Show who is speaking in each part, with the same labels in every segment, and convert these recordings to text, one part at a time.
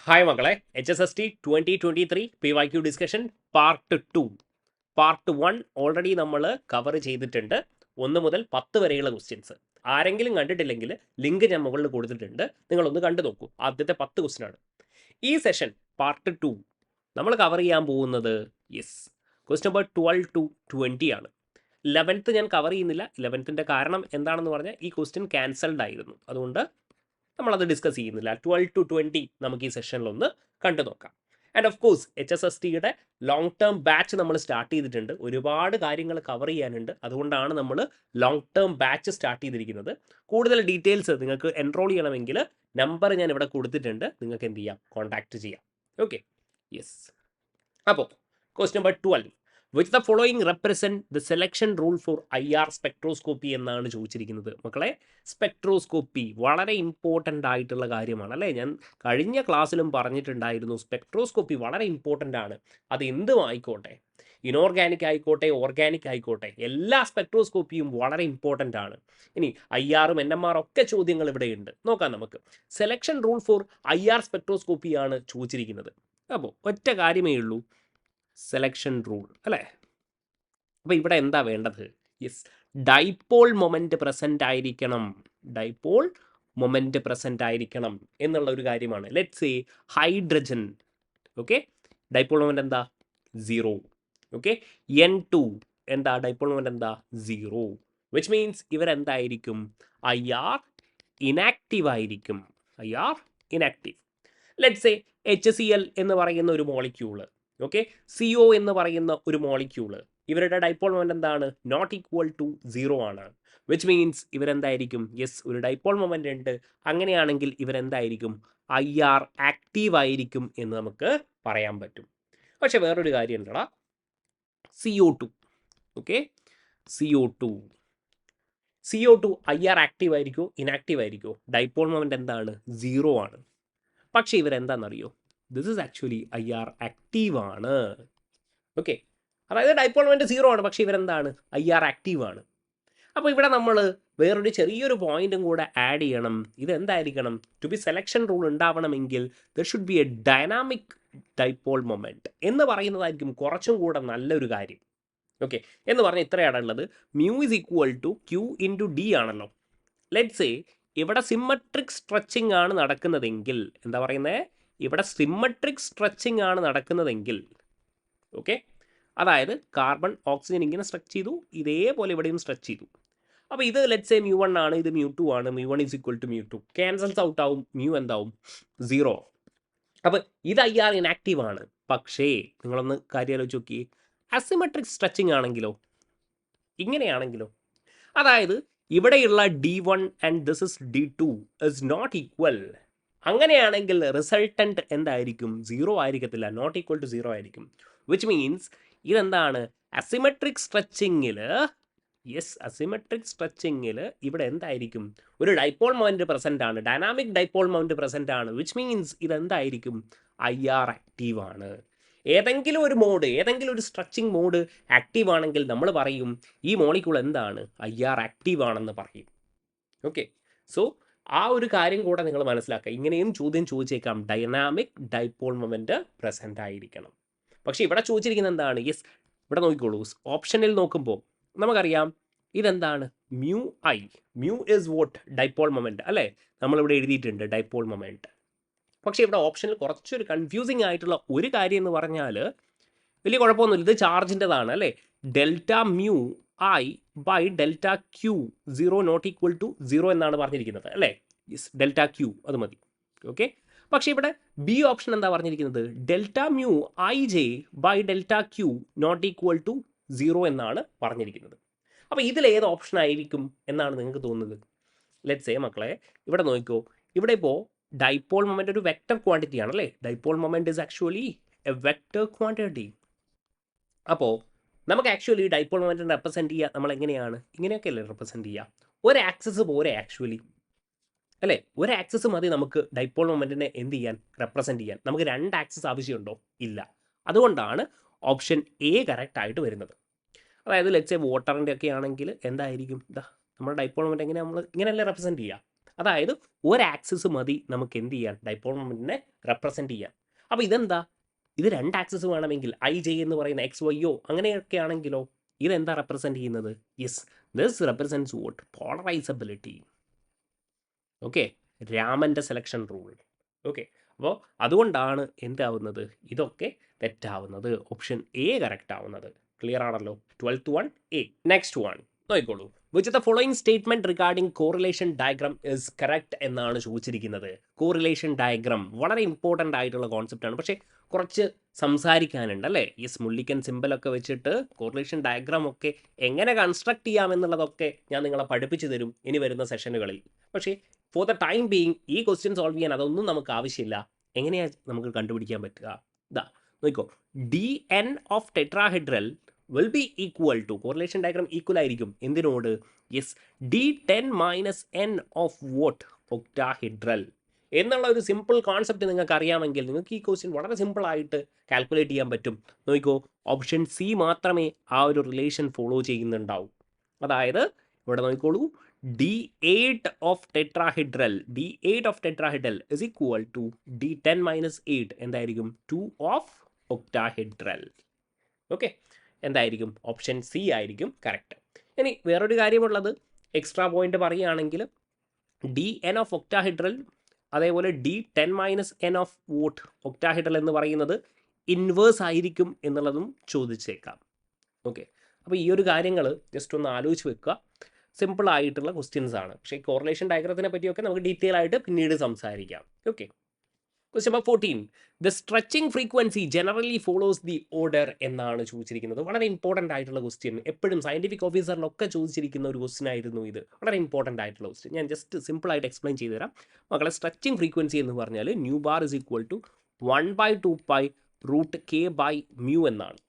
Speaker 1: Hi മക്കളെ, HSST 2023 PYQ discussion part 2. Part 1 already നമ്മൾ cover ചെയ്തിട്ടുണ്ട്. 1 മുതൽ 10 വരെയുള്ള ക്വസ്റ്റ്യൻസ്. ആരെങ്കിലും കണ്ടിട്ടില്ലെങ്കിൽ ലിങ്ക് ഞാൻ മുകളിൽ കൊടുത്തിട്ടുണ്ട്, നിങ്ങളൊന്ന് കണ്ടു നോക്കൂ. ആദ്യത്തെ 10 ക്വസ്റ്റ്യൻ ആണ്. ഈ സെഷൻ പാർട്ട് 2 നമ്മൾ കവർ ചെയ്യാൻ പോകുന്നത് ക്വസ്റ്റ്യൻ നമ്പർ 12 to 20 ആണ്. 11th ഞാൻ കവർ ചെയ്യുന്നില്ല. 11th കാരണം എന്താണെന്ന് പറഞ്ഞാൽ ഈ ക്വസ്റ്റ്യൻ ക്യാൻസൽഡ് ആയിരുന്നു, അതുകൊണ്ട് നമ്മളത് ഡിസ്കസ് ചെയ്യുന്നില്ല. 12 to 20 നമുക്ക് ഈ സെഷനിലൊന്ന് കണ്ടു നോക്കാം. ആൻഡ് ഓഫ് കോഴ്സ് HSSTയുടെ ലോങ് ടേം ബാച്ച് നമ്മൾ സ്റ്റാർട്ട് ചെയ്തിട്ടുണ്ട്. ഒരുപാട് കാര്യങ്ങൾ കവർ ചെയ്യാനുണ്ട്, അതുകൊണ്ടാണ് നമ്മൾ ലോങ് ടേം ബാച്ച് സ്റ്റാർട്ട് ചെയ്തിരിക്കുന്നത്. കൂടുതൽ ഡീറ്റെയിൽസ് നിങ്ങൾക്ക് എൻറോൾ ചെയ്യണമെങ്കിൽ നമ്പർ ഞാൻ ഇവിടെ കൊടുത്തിട്ടുണ്ട്, നിങ്ങൾക്ക് എന്ത് ചെയ്യാം, കോൺടാക്ട് ചെയ്യാം. ഓക്കെ, അപ്പോൾ question number 12, which the following represent the selection rule for IR spectroscopy എന്നാണ് ചോദിച്ചിരിക്കുന്നത്. മക്കളെ, സ്പെക്ട്രോസ്കോപ്പി വളരെ ഇമ്പോർട്ടൻ്റ് ആയിട്ടുള്ള കാര്യമാണ് അല്ലേ. ഞാൻ കഴിഞ്ഞ ക്ലാസ്സിലും പറഞ്ഞിട്ടുണ്ടായിരുന്നു, സ്പെക്ട്രോസ്കോപ്പി വളരെ ഇമ്പോർട്ടൻ്റ് ആണ്. അത് എന്തും ആയിക്കോട്ടെ, ഇനോർഗാനിക് ആയിക്കോട്ടെ ഓർഗാനിക് ആയിക്കോട്ടെ, എല്ലാ സ്പെക്ട്രോസ്കോപ്പിയും വളരെ ഇമ്പോർട്ടൻ്റ് ആണ്. ഇനി IR NMR ഒക്കെ ചോദ്യങ്ങൾ ഇവിടെയുണ്ട്. നോക്കാം നമുക്ക്. സെലക്ഷൻ റൂൾ ഫോർ IR സ്പെക്ട്രോസ്കോപ്പിയാണ് ചോദിച്ചിരിക്കുന്നത്. അപ്പോൾ ഒറ്റ കാര്യമേ ഉള്ളൂ, സെലക്ഷൻ റൂൾ അല്ലേ. അപ്പോൾ ഇവിടെ എന്താ വേണ്ടത്? ഡൈപോൾ മൊമെന്റ് പ്രസന്റ് ആയിരിക്കണം. ഡൈപോൾ മൊമെന്റ് പ്രസന്റ് ആയിരിക്കണം എന്നുള്ള ഒരു കാര്യമാണ്. Let's say hydrogen, okay, dipole moment എന്താ? 0. ഓക്കെ, N2 എന്താ? ഡൈപോൾ മൊമെന്റ് എന്താ? 0. വിച്ച് മീൻസ് ഇവരെന്തായിരിക്കും? IR ഇനാക്റ്റീവ് ആയിരിക്കും. IR inactive. Let's say HCl എന്ന് പറയുന്ന ഒരു മോളിക്യൂള്, ഓക്കെ, CO എന്ന് പറയുന്ന ഒരു മോളിക്യൂള്, ഇവരുടെ ഡൈപോൾ മൊമെന്റ് എന്താണ്? നോട്ട് ഈക്വൽ ടു 0 ആണ്. വിച്ച് മീൻസ് ഇവരെന്തായിരിക്കും? ഒരു ഡൈപോൾ മൊമെന്റ് ഉണ്ട്. അങ്ങനെയാണെങ്കിൽ ഇവരെന്തായിരിക്കും? IR ആക്റ്റീവ് ആയിരിക്കും എന്ന് നമുക്ക് പറയാൻ പറ്റും. പക്ഷെ വേറൊരു കാര്യം ഉണ്ടടാ, CO2, okay, CO2 IR active ആയിരിക്കുമോ ഇനാക്റ്റീവ് ആയിരിക്കുമോ? ഡൈപോൾ മൊമെന്റ് എന്താണ്? 0 ആണ്. പക്ഷേ ഇവരെന്താണെന്നറിയോ? This is actually IR active ആണ്. ഓക്കെ, അതായത് ഡൈപോൾ മൊമെന്റ് 0 ആണ്, പക്ഷേ ഇവരെന്താണ്? IR ആക്റ്റീവ് ആണ്. അപ്പോൾ ഇവിടെ നമ്മൾ വേറൊരു ചെറിയൊരു പോയിന്റും കൂടെ ആഡ് ചെയ്യണം. ഇതെന്തായിരിക്കണം? ടു ബി സെലക്ഷൻ റൂൾ ഉണ്ടാവണമെങ്കിൽ there should be a dynamic dipole moment എന്ന് പറയുന്നതായിരിക്കും കുറച്ചും കൂടെ നല്ലൊരു കാര്യം. ഓക്കെ, എന്ന് പറഞ്ഞാൽ ഇത്രയാണ് ഉള്ളത്. Mu is equal to Q into D ആണല്ലോ. ലെറ്റ്സ് സേ ഇവിടെ സിമ്മട്രിക് സ്ട്രെച്ചിങ് ആണ് നടക്കുന്നതെങ്കിൽ, എന്താ പറയുന്നത്? ഇവിടെ സിമ്മട്രിക് സ്ട്രെച്ചിങ് ആണ് നടക്കുന്നതെങ്കിൽ, ഓക്കെ, അതായത് കാർബൺ ഓക്സിജൻ ഇങ്ങനെ സ്ട്രെച്ച് ചെയ്തു, ഇതേപോലെ ഇവിടെയും സ്ട്രെച്ച് ചെയ്തു. അപ്പോൾ ഇത് ലെറ്റ്സ് സേ μ1 ആണ്, ഇത് μ2 ആണ്. μ1 is equal to μ2, cancels out ആവും, മ്യൂ എന്താവും? 0. അപ്പോൾ ഇത് IR ഇനാക്റ്റീവ് ആണ്. പക്ഷേ നിങ്ങളൊന്ന് കാര്യം ആലോചിച്ച് നോക്കി, അസിമെട്രിക് സ്ട്രെച്ചിങ് ആണെങ്കിലോ, ഇങ്ങനെയാണെങ്കിലോ, അതായത് ഇവിടെയുള്ള D1 and this is D2 is not equal. അങ്ങനെയാണെങ്കിൽ റിസൾട്ടൻറ്റ് എന്തായിരിക്കും? 0 ആയിരിക്കത്തില്ല, നോട്ട് ഈക്വൽ ടു 0 ആയിരിക്കും. വിച്ച് മീൻസ് ഇതെന്താണ്? അസിമെട്രിക് സ്ട്രെച്ചിങ്ങിൽ, അസിമെട്രിക് സ്ട്രെച്ചിങ്ങിൽ ഇവിടെ എന്തായിരിക്കും? ഒരു ഡൈപോൾ മൊമെന്റ് പ്രസന്റ് ആണ്, ഡൈനാമിക് ഡൈപോൾ മൊമെന്റ് പ്രസന്റ് ആണ്. വിച്ച് മീൻസ് ഇതെന്തായിരിക്കും? IR ആക്റ്റീവ് ആണ്. ഏതെങ്കിലും ഒരു മോഡ്, ഏതെങ്കിലും ഒരു സ്ട്രെച്ചിങ് മോഡ് ആക്റ്റീവ് ആണെങ്കിൽ നമ്മൾ പറയും ഈ മോളിക്യൂൾ എന്താണ്? IR ആക്റ്റീവ് ആണെന്ന് പറയും. ഓക്കെ, സോ ആ ഒരു കാര്യം കൂടെ നിങ്ങൾ മനസ്സിലാക്കുക. ഇങ്ങനെയും ചോദ്യം ചോദിച്ചേക്കാം, ഡൈനാമിക് ഡൈപോൾ മൊമെന്റ് പ്രസന്റ് ആയിരിക്കണം. പക്ഷേ ഇവിടെ ചോദിച്ചിരിക്കുന്നത് എന്താണ്? ഇവിടെ നോക്കിക്കോളൂ, ഓപ്ഷനിൽ നോക്കുമ്പോൾ നമുക്കറിയാം ഇതെന്താണ്? μI, mu is what? Dipole moment അല്ലേ, നമ്മളിവിടെ എഴുതിയിട്ടുണ്ട് ഡൈപോൾ മൊമെന്റ്. പക്ഷേ ഇവിടെ ഓപ്ഷനിൽ കുറച്ചൊരു കൺഫ്യൂസിങ് ആയിട്ടുള്ള ഒരു കാര്യം എന്ന് പറഞ്ഞാൽ, വലിയ കുഴപ്പമൊന്നുമില്ല, ഇത് ചാർജിൻ്റെതാണ് അല്ലേ. Delta mu I by delta Q 0 not equal to 0 എന്നാണ് പറഞ്ഞിരിക്കുന്നത് അല്ലേ. ഡെൽറ്റ Q അത് മതി. ഓക്കെ, പക്ഷേ ഇവിടെ ബി ഓപ്ഷൻ എന്താ പറഞ്ഞിരിക്കുന്നത്? Delta mu IJ by delta Q not equal to 0 എന്നാണ് പറഞ്ഞിരിക്കുന്നത്. അപ്പോൾ ഇതിൽ ഏത് ഓപ്ഷൻ ആയിരിക്കും എന്നാണ് നിങ്ങൾക്ക് തോന്നുന്നത്? ലെറ്റ്സ് സേ മക്കളെ, ഇവിടെ നോക്കിക്കോ, ഇവിടെ ഇപ്പോൾ ഡൈപോൾ മൊമെന്റ് ഒരു വെക്റ്റർ ക്വാണ്ടിറ്റി ആണല്ലേ. Dipole moment is actually A vector quantity. അപ്പോൾ നമുക്ക് ആക്ച്വലി ഡൈപോൾ മൊമെന്റ് റെപ്രസെൻറ്റ് ചെയ്യുക നമ്മൾ എങ്ങനെയാണ്? ഇങ്ങനെയൊക്കെ അല്ലേ റെപ്രസെൻറ്റ് ചെയ്യുക? ഒരു ആക്സസ് പോരെ ആക്ച്വലി അല്ലേ. ഒരു ആക്സസ് മതി നമുക്ക് ഡൈപോൾ മൊമെന്റിനെ എന്ത് ചെയ്യാൻ? റെപ്രസെൻറ്റ് ചെയ്യാൻ. നമുക്ക് 2 ആക്സസ് ആവശ്യമുണ്ടോ? ഇല്ല. അതുകൊണ്ടാണ് ഓപ്ഷൻ A കറക്റ്റ് ആയിട്ട് വരുന്നത്. അതായത് ലെറ്റ്സ് സേ വാട്ടറിൻ്റെ ഒക്കെ ആണെങ്കിൽ എന്തായിരിക്കും? നമ്മുടെ ഡൈപോൾ മൊമെന്റ് എങ്ങനെ നമ്മൾ ഇങ്ങനെയല്ലേ റെപ്രസെൻറ്റ് ചെയ്യുക? അതായത് ഒരു ആക്സിസ് മതി നമുക്ക് എന്ത് ചെയ്യാൻ, ഡൈപോൾ മൊമെന്റിനെ റെപ്രസെന്റ് ചെയ്യാൻ. അപ്പോൾ ഇതെന്താ, ഇത് രണ്ട് ആക്സിസ് വേണമെങ്കിൽ ഐ ജെ എന്ന് പറയുന്ന എക്സ് വൈയോ അങ്ങനെയൊക്കെ ആണെങ്കിലോ ഇതെന്താ റെപ്രസെന്റ് ചെയ്യുന്നത്? Yes, this represents what polarisability. Okay, രാമൻ്റെ സെലക്ഷൻ റൂൾ. ഓക്കെ, അപ്പോൾ അതുകൊണ്ടാണ് എന്താവുന്നത്, ഇതൊക്കെ തെറ്റാവുന്നത്. ഓപ്ഷൻ എ കറക്റ്റ് ആവുന്നത്. ക്ലിയർ ആണല്ലോ? 12th one A. Next one നോക്കിക്കോളൂ. Which of the following statement regarding correlation diagram is correct എന്നാണ് ചോദിച്ചിരിക്കുന്നത്. കോറിലേഷൻ ഡയഗ്രാം വളരെ ഇമ്പോർട്ടൻ്റ് ആയിട്ടുള്ള കോൺസെപ്റ്റ് ആണ്, പക്ഷേ കുറച്ച് സംസാരിക്കാനുണ്ട് അല്ലേ? യെസ്, മുള്ളിക്കൻ സിമ്പിളൊക്കെ വെച്ചിട്ട് കോറിലേഷൻ ഡയഗ്രാം ഒക്കെ എങ്ങനെ കൺസ്ട്രക്ട് ചെയ്യാമെന്നുള്ളതൊക്കെ ഞാൻ നിങ്ങളെ പഠിപ്പിച്ചു തരും ഇനി വരുന്ന സെഷനുകളിൽ. പക്ഷേ ഫോർ ദ ടൈം ബീയിങ് ഈ ക്വസ്റ്റ്യൻ സോൾവ് ചെയ്യാൻ അതൊന്നും നമുക്ക് ആവശ്യമില്ല. എങ്ങനെയാണ് നമുക്ക് കണ്ടുപിടിക്കാൻ പറ്റുക? ഇതാ നോക്കിക്കോ, D N of tetrahedral will be equal to, correlation diagram equal ആയിരിക്കും എന്തിനോട്? Yes, D10 - N of what, octahedral എന്നുള്ള ഒരു സിമ്പിൾ കോൺസെപ്റ്റ് നിങ്ങൾക്ക് അറിയാമെങ്കിൽ നിങ്ങൾക്ക് ഈ ക്വസ്റ്റ്യൻ വളരെ സിമ്പിൾ ആയിട്ട് കാൽക്കുലേറ്റ് ചെയ്യാൻ പറ്റും. നോക്കിക്കോ, ഓപ്ഷൻ സി മാത്രമേ ആ ഒരു റിലേഷൻ ഫോളോ ചെയ്യുന്നുണ്ടാവും. അതായത് ഇവിടെ നോക്കിക്കോളൂ, D8 of tetrahedral, D8 of tetrahedral is equal to D10 - 8 എന്തായിരിക്കും? 2 ഓഫ് ഒക്ടാഹെഡ്രൽ. ഓക്കെ, എന്തായിരിക്കും? ഓപ്ഷൻ സി ആയിരിക്കും കറക്റ്റ്. ഇനി വേറൊരു കാര്യമുള്ളത്, എക്സ്ട്രാ പോയിന്റ് പറയുകയാണെങ്കിൽ DN ഓഫ് ഒക്ടാഹെഡ്രൽ അതേപോലെ D10 - N of what, octahedral എന്ന് പറയുന്നത് ഇൻവേഴ്സ് ആയിരിക്കും എന്നുള്ളതും ചോദിച്ചേക്കാം. ഓക്കെ, അപ്പോൾ ഈ ഒരു കാര്യങ്ങൾ ജസ്റ്റ് ഒന്ന് ആലോചിച്ച് വെക്കുക. സിമ്പിൾ ആയിട്ടുള്ള ക്വസ്റ്റ്യൻസ് ആണ്. പക്ഷേ കോറിലേഷൻ ഡയഗ്രത്തിനെ പറ്റിയൊക്കെ നമുക്ക് ഡീറ്റെയിൽ ആയിട്ട് പിന്നീട് സംസാരിക്കാം. Okay, question number 14. The stretching frequency generally follows the order എന്നാണ് ചോദിച്ചിരിക്കുന്നത്. വളരെ ഇമ്പോർട്ടൻ്റ് ആയിട്ടുള്ള ക്വസ്റ്റ്യൻ, എപ്പോഴും സയൻറ്റിഫിക് ഓഫീസറിലൊക്കെ ചോദിച്ചിരിക്കുന്ന ഒരു ക്വസ്റ്റ്യൻ ആയിരുന്നു ഇത്. വളരെ ഇമ്പോർട്ടൻ്റ് ആയിട്ടുള്ള ക്വസ്റ്റ്യൻ. ഞാൻ ജസ്റ്റ് സിമ്പിളായിട്ട് എക്സ്പ്ലെയിൻ ചെയ്തു തരാം മക്കളെ. സ്ട്രെച്ചിങ് ഫ്രീക്വൻസി എന്ന് പറഞ്ഞാൽ nu bar is equal to 1/2π√K/μ എന്നാണ്.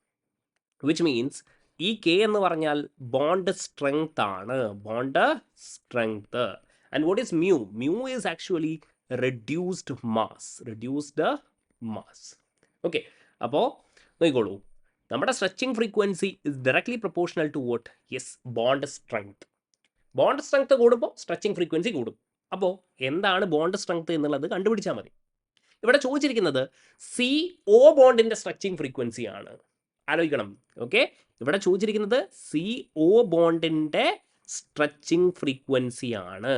Speaker 1: വിച്ച് മീൻസ് ഈ കെ എന്ന് പറഞ്ഞാൽ ബോണ്ട് സ്ട്രെങ്ത് ആണ്, bond strength. And what is mu? Mu is actually reduced mass. Okay, അപ്പോൾ നോക്കിക്കോളൂ, നമ്മുടെ stretching frequency is directly proportional to what? Yes, bond strength. Bond strength കൂടുമ്പോൾ stretching frequency കൂടും. അപ്പോൾ എന്താണ് ബോണ്ട് സ്ട്രെങ്ത് എന്നുള്ളത് കണ്ടുപിടിച്ചാൽ മതി. ഇവിടെ ചോദിച്ചിരിക്കുന്നത് CO ബോണ്ടിൻ്റെ സ്ട്രെച്ചിങ് ഫ്രീക്വൻസി ആണ്. ആലോചിക്കണം. ഓക്കെ, ഇവിടെ ചോദിച്ചിരിക്കുന്നത് CO ബോണ്ടിൻ്റെ സ്ട്രെച്ചിങ് ഫ്രീക്വൻസി ആണ്.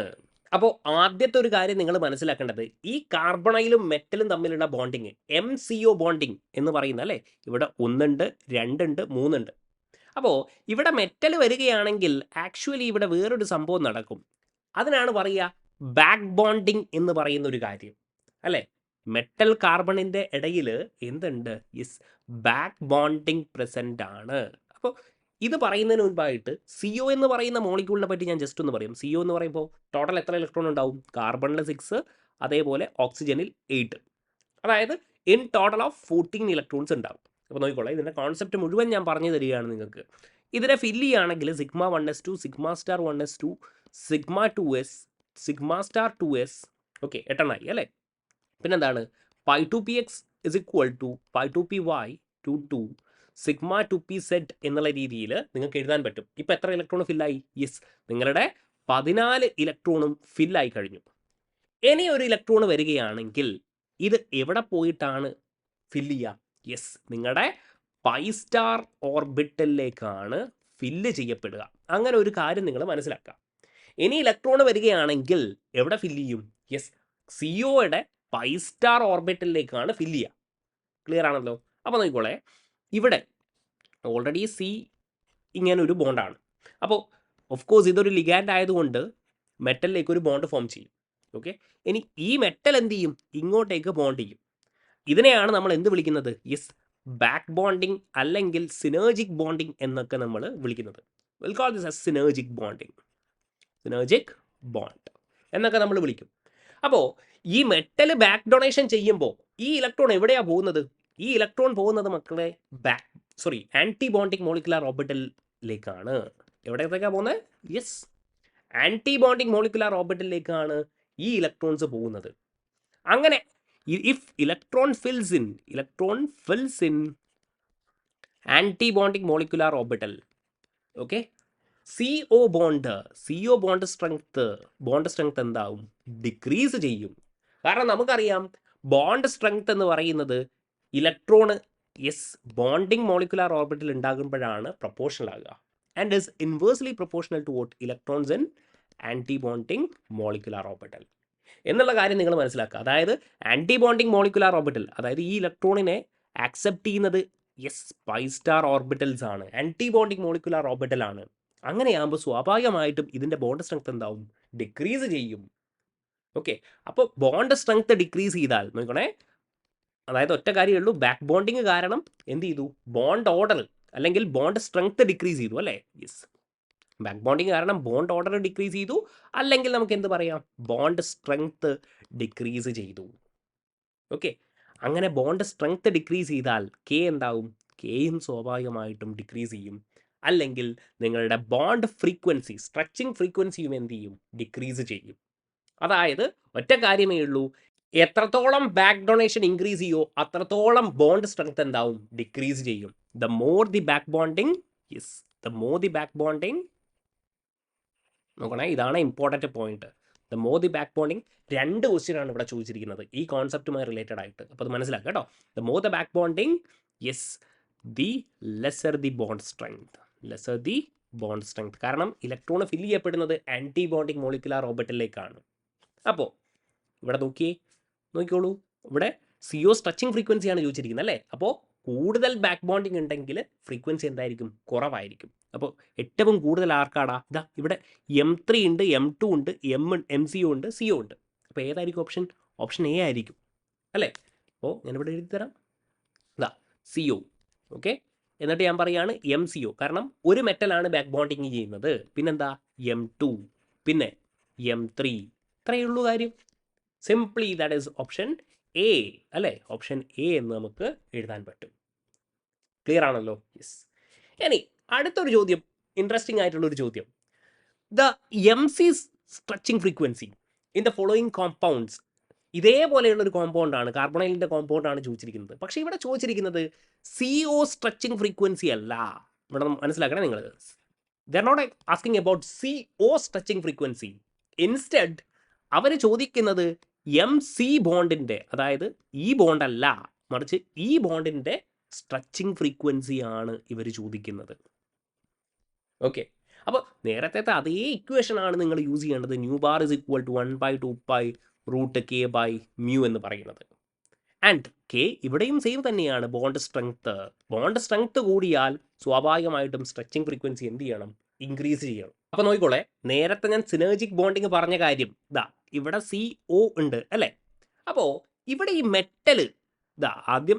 Speaker 1: അപ്പോൾ ആദ്യത്തെ ഒരു കാര്യം നിങ്ങൾ മനസ്സിലാക്കേണ്ടത്, ഈ കാർബണൈലും മെറ്റലും തമ്മിലുള്ള ബോണ്ടിങ് MCO ബോണ്ടിങ് എന്ന് പറയുന്ന അല്ലേ, ഇവിടെ 1 ഉണ്ട്, 2 ഉണ്ട്, 3 ഉണ്ട്. അപ്പോൾ ഇവിടെ മെറ്റൽ വരികയാണെങ്കിൽ ആക്ച്വലി ഇവിടെ വേറൊരു സംഭവം നടക്കും. അതിനാണ് പറയുക ബാക്ക് ബോണ്ടിങ് എന്ന് പറയുന്ന ഒരു കാര്യം അല്ലേ. മെറ്റൽ കാർബണിൻ്റെ ഇടയിൽ എന്തുണ്ട്? യെസ്, ബാക്ക് ബോണ്ടിങ് പ്രസൻ്റ് ആണ്. അപ്പോൾ ഇത് പറയുന്നതിന് മുൻപായിട്ട് CO എന്ന് പറയുന്ന മോളിക്യൂളിനെ പറ്റി ഞാൻ ജസ്റ്റ് ഒന്ന് പറയും. CO എന്ന് പറയുമ്പോൾ ടോട്ടൽ എത്ര ഇലക്ട്രോൺ ഉണ്ടാവും? കാർബണിൽ 6, അതേപോലെ ഓക്സിജനിൽ 8. അതായത് ഇൻ ടോട്ടൽ ഓഫ് 14 ഇലക്ട്രോൺസ് ഉണ്ടാവും. അപ്പോൾ നോക്കിക്കോളാം, ഇതിൻ്റെ കോൺസെപ്റ്റ് മുഴുവൻ ഞാൻ പറഞ്ഞു തരികയാണ് നിങ്ങൾക്ക്. ഇതിനെ ഫില്ല് ചെയ്യുകയാണെങ്കിൽ σ1s2, σ*1s2, σ2s, σ*2s. Okay, 8 ആയി അല്ലേ. പിന്നെന്താണ്? π2px is equal to π2py × 2 σ2pz എന്നുള്ള രീതിയിൽ നിങ്ങൾക്ക് എഴുതാൻ പറ്റും. ഇപ്പോൾ എത്ര ഇലക്ട്രോൺ ഫില്ലായി? യെസ്, നിങ്ങളുടെ 14 ഇലക്ട്രോണും ഫില്ലായി കഴിഞ്ഞു. ഇനി ഒരു ഇലക്ട്രോൺ വരികയാണെങ്കിൽ ഇത് എവിടെ പോയിട്ടാണ് ഫില്ല് ചെയ്യുക? യെസ്, നിങ്ങളുടെ പൈ സ്റ്റാർ ഓർബിറ്റലിലേക്കാണ് ഫില്ല് ചെയ്യപ്പെടുക. അങ്ങനെ ഒരു കാര്യം നിങ്ങൾ മനസ്സിലാക്കുക. ഇനി ഇലക്ട്രോൺ വരികയാണെങ്കിൽ എവിടെ ഫില്ല് ചെയ്യും? യെസ്, COയുടെ പൈ സ്റ്റാർ ഓർബിറ്റലിലേക്കാണ് ഫില്ല് ചെയ്യുക. ക്ലിയർ ആണല്ലോ? അപ്പോൾ നോക്കിക്കോളെ, ഇവിടെ ഓൾറെഡി C ഇങ്ങനെ ഒരു ബോണ്ടാണ്. അപ്പോൾ ഓഫ് കോഴ്സ് ഇതൊരു ലിഗാൻഡ് ആയതുകൊണ്ട് മെറ്റലിലേക്ക് ഒരു ബോണ്ട് ഫോം ചെയ്യും. ഓക്കെ, ഇനി ഈ മെറ്റൽ എന്ത് ചെയ്യും? ഇങ്ങോട്ടേക്ക് ബോണ്ട് ചെയ്യും. ഇതിനെയാണ് നമ്മൾ എന്ത് വിളിക്കുന്നത്? യെസ്, ബാക്ക് ബോണ്ടിങ് അല്ലെങ്കിൽ സിനർജിക് ബോണ്ടിങ് എന്നൊക്കെ നമ്മൾ വിളിക്കുന്നത്. Will call this as synergic bonding, synergic bond എന്നൊക്കെ നമ്മൾ വിളിക്കും. അപ്പോൾ ഈ മെറ്റൽ ബാക്ക് ഡൊണേഷൻ ചെയ്യുമ്പോൾ ഈ ഇലക്ട്രോൺ എവിടെയാണ് പോകുന്നത്? ഈ ഇലക്ട്രോൺ പോകുന്നത് മക്കളെ ആൻറ്റി ബോണ്ടിങ് മോളിക്കുലാർ ഓർബിറ്റലിലേക്കാണ്. എവിടത്തേക്കാണ് പോകുന്നത്? യെസ്, ആൻറ്റി ബോണ്ടിങ് മോളിക്കുലാർ ഓർബിറ്റലിലേക്കാണ് ഈ ഇലക്ട്രോൺസ് പോകുന്നത്. അങ്ങനെ if electron fills in antibonding molecular orbital, okay, CO bond strength എന്താവും? ഡിക്രീസ് ചെയ്യും. കാരണം നമുക്കറിയാം ബോണ്ട് സ്ട്രെങ്ത് എന്ന് പറയുന്നത് ഇലക്ട്രോണ് ബോണ്ടിങ് മോളിക്കുലാർ ഓർബിറ്റിൽ ഉണ്ടാകുമ്പോഴാണ് പ്രൊപ്പോർഷണൽ ആകുക. And is inversely proportional to what electrons in antibonding molecular orbital എന്നുള്ള കാര്യം നിങ്ങൾ മനസ്സിലാക്കുക. അതായത് ആൻറ്റി ബോണ്ടിങ് മോളിക്കുലാർ ഓർബിറ്റൽ, അതായത് ഈ ഇലക്ട്രോണിനെ ആക്സെപ്റ്റ് ചെയ്യുന്നത് പൈ സ്റ്റാർ ഓർബിറ്റൽസ് ആണ്, ആൻറ്റി ബോണ്ടിങ് മോളിക്കുലാർ ഓർബിറ്റൽ ആണ്. അങ്ങനെയാകുമ്പോൾ സ്വാഭാവികമായിട്ടും ഇതിൻ്റെ ബോണ്ട് സ്ട്രെങ്ത് എന്താവും? ഡിക്രീസ് ചെയ്യും. ഓക്കെ, അപ്പോൾ ബോണ്ട് സ്ട്രെങ്ത് ഡിക്രീസ് ചെയ്താൽ നോക്കണേ, അതായത് ഒറ്റ കാര്യമേ ഉള്ളൂ, ബാക്ക് ബോണ്ടിങ് കാരണം എന്ത് ചെയ്തു? ബോണ്ട് ഓർഡർ അല്ലെങ്കിൽ ബോണ്ട് സ്ട്രെങ്ത് ഡിക്രീസ് ചെയ്തു അല്ലേ? ബാക്ക് ബോണ്ടിങ് കാരണം ബോണ്ട് ഓർഡർ ഡിക്രീസ് ചെയ്തു, അല്ലെങ്കിൽ നമുക്ക് എന്ത് പറയാം? ബോണ്ട് സ്ട്രെങ്ത് ഡിക്രീസ് ചെയ്തു. ഓക്കെ, അങ്ങനെ ബോണ്ട് സ്ട്രെങ്ത് ഡിക്രീസ് ചെയ്താൽ കെ എന്താവും? കെയും സ്വാഭാവികമായിട്ടും ഡിക്രീസ് ചെയ്യും. അല്ലെങ്കിൽ നിങ്ങളുടെ ബോണ്ട് ഫ്രീക്വൻസി, സ്ട്രെച്ചിങ് ഫ്രീക്വൻസിയും എന്ത് ചെയ്യും? ഡിക്രീസ് ചെയ്യും. അതായത് ഒറ്റ കാര്യമേ ഉള്ളൂ, എത്രത്തോളം ബാക്ക് ഡൊണേഷൻ ഇൻക്രീസ് ചെയ്യോ അത്രത്തോളം ബോണ്ട് സ്ട്രെങ്ത് എന്താവും? ഡിക്രീസ് ചെയ്യും. The more the back bonding നോക്കണേ, ഇതാണ് important point. The more the back bonding, 2 question ആണ് ഇവിടെ ചോദിച്ചിരിക്കുന്നത് ഈ കോൺസെപ്റ്റുമായി റിലേറ്റഡ് ആയിട്ട്. അപ്പോൾ അത് മനസ്സിലാക്കുക കേട്ടോ. The more the back bonding, the lesser the bond strength. കാരണം ഇലക്ട്രോൺ ഫില്ല് ചെയ്യപ്പെടുന്നത് ആൻറ്റി ബോണ്ടിങ് മോളിക്കുലാർ ഓർബിറ്റലിലേക്കാണ്. അപ്പോൾ ഇവിടെ നോക്കിക്കോളൂ, ഇവിടെ CO സ്ട്രെച്ചിങ് ഫ്രീക്വൻസിയാണ് ചോദിച്ചിരിക്കുന്നത് അല്ലേ? അപ്പോൾ കൂടുതൽ ബാക്ക് ബോണ്ടിങ് ഉണ്ടെങ്കിൽ ഫ്രീക്വൻസി എന്തായിരിക്കും? കുറവായിരിക്കും. അപ്പോൾ ഏറ്റവും കൂടുതൽ ആർക്കാടാ? ഇവിടെ M3 ഉണ്ട്, M2 ഉണ്ട്, MCO ഉണ്ട്, CO ഉണ്ട്. അപ്പോൾ ഏതായിരിക്കും ഓപ്ഷൻ? ഓപ്ഷൻ A ആയിരിക്കും അല്ലേ? അപ്പോൾ ഞാനിവിടെ എഴുതി തരാം. CO. ഓക്കെ, എന്നിട്ട് ഞാൻ പറയുകയാണ് MCO. കാരണം ഒരു മെറ്റലാണ് ബാക്ക് ബോണ്ടിങ് ചെയ്യുന്നത്. പിന്നെന്താ? M2, പിന്നെ M3. ഇത്രയേ ഉള്ളൂ കാര്യം. Simply that is option A അല്ലേ? ഓപ്ഷൻ A എന്ന് നമുക്ക് എഴുതാൻ പറ്റും. ക്ലിയർ ആണല്ലോ? ഇനി അടുത്തൊരു ചോദ്യം, ഇൻട്രസ്റ്റിംഗ് ആയിട്ടുള്ളൊരു ചോദ്യം. The MC stretching frequency in the following compounds. ഇതേപോലെയുള്ളൊരു കോമ്പൗണ്ടാണ്, കാർബണൈലിൻ്റെ കോമ്പൗണ്ടാണ് ചോദിച്ചിരിക്കുന്നത്. പക്ഷേ ഇവിടെ ചോദിച്ചിരിക്കുന്നത് CO സ്ട്രെച്ചിങ് ഫ്രീക്വൻസി അല്ല. ഇവിടെ മനസ്സിലാക്കണേ നിങ്ങൾ. They are not asking about CO stretching frequency. Instead അവർ ചോദിക്കുന്നത് MC ബോണ്ടിൻ്റെ, അതായത് ഈ ബോണ്ടല്ല, മറിച്ച് ഈ ബോണ്ടിൻ്റെ സ്ട്രെച്ചിങ് ഫ്രീക്വൻസിയാണ് ഇവർ ചോദിക്കുന്നത്. ഓക്കെ, അപ്പോൾ നേരത്തെ അതേ ഇക്വേഷൻ ആണ് നിങ്ങൾ യൂസ് ചെയ്യേണ്ടത്. Nu bar is equal to 1/2π√K/μ എന്ന് പറയുന്നത്. ആൻഡ് K ഇവിടെയും സെയിം തന്നെയാണ്. ബോണ്ട് സ്ട്രെങ്ത് കൂടിയാൽ സ്വാഭാവികമായിട്ടും സ്ട്രെച്ചിങ് ഫ്രീക്വൻസി എന്ത് ചെയ്യണം? ഇൻക്രീസ് ചെയ്യണം. അപ്പോൾ നോക്കിക്കോളെ, നേരത്തെ ഞാൻ സിനർജിക് ബോണ്ടിങ് പറഞ്ഞ കാര്യം, ഇവിടെ CO ഉണ്ട് അല്ലേ? അപ്പോൾ ഇവിടെ ഈ മെറ്റൽ ആദ്യം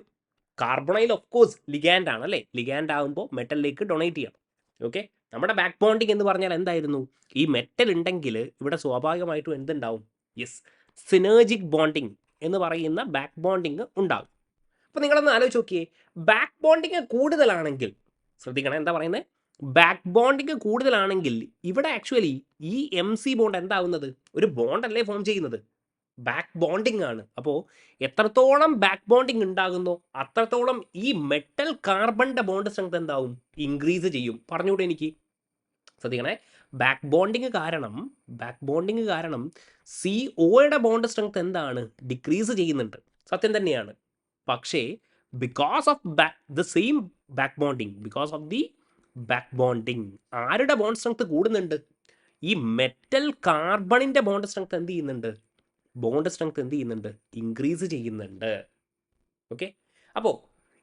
Speaker 1: കാർബണൈൽ ഓഫ് കോഴ്സ് ലിഗാൻഡ് ആണ് അല്ലേ? ലിഗാൻഡ് ആകുമ്പോൾ മെറ്റലിലേക്ക് ഡൊണേറ്റ് ചെയ്യണം. ഓക്കെ, നമ്മുടെ ബാക്ക് ബോണ്ടിങ് എന്ന് പറഞ്ഞാൽ എന്തായിരുന്നു? ഈ മെറ്റൽ ഉണ്ടെങ്കിൽ ഇവിടെ സ്വാഭാവികമായിട്ടും എന്തുണ്ടാവും? സിനർജിക് ബോണ്ടിങ് എന്ന് പറയുന്ന ബാക്ക് ബോണ്ടിങ് ഉണ്ടാകും. അപ്പോൾ നിങ്ങളൊന്ന് ആലോചിച്ച് നോക്കിയേ, ബാക്ക് ബോണ്ടിങ് കൂടുതലാണെങ്കിൽ, ശ്രദ്ധിക്കണം എന്താ പറയുന്നത്, ബാക്ക് ബോണ്ടിങ് കൂടുതലാണെങ്കിൽ ഇവിടെ ആക്ച്വലി ഈ MC ബോണ്ട് എന്താവുന്നത്? ഒരു ബോണ്ടല്ലേ ഫോം ചെയ്യുന്നത്, ബാക്ക് ബോണ്ടിങ് ആണ്. അപ്പോൾ എത്രത്തോളം ബാക്ക് ബോണ്ടിങ് ഉണ്ടാകുന്നോ അത്രത്തോളം ഈ മെറ്റൽ കാർബണിൻ്റെ ബോണ്ട് സ്ട്രെങ്ത് എന്താവും? ഇൻക്രീസ് ചെയ്യും. പറഞ്ഞുകൂടെ എനിക്ക്? ശ്രദ്ധിക്കണേ, ബാക്ക് ബോണ്ടിങ് കാരണം COയുടെ ബോണ്ട് സ്ട്രെങ്ത് എന്താണ്? ഡിക്രീസ് ചെയ്യുന്നുണ്ട്, സത്യം തന്നെയാണ്. പക്ഷേ because of the back bonding ആരുടെ ബോണ്ട് സ്ട്രെങ്ത് കൂടുന്നുണ്ട്? ഈ മെറ്റൽ കാർബണിൻ്റെ ബോണ്ട് സ്ട്രെങ്ത് എന്ത് ചെയ്യുന്നുണ്ട്? ഇൻക്രീസ് ചെയ്യുന്നുണ്ട്. ഓക്കെ, അപ്പോൾ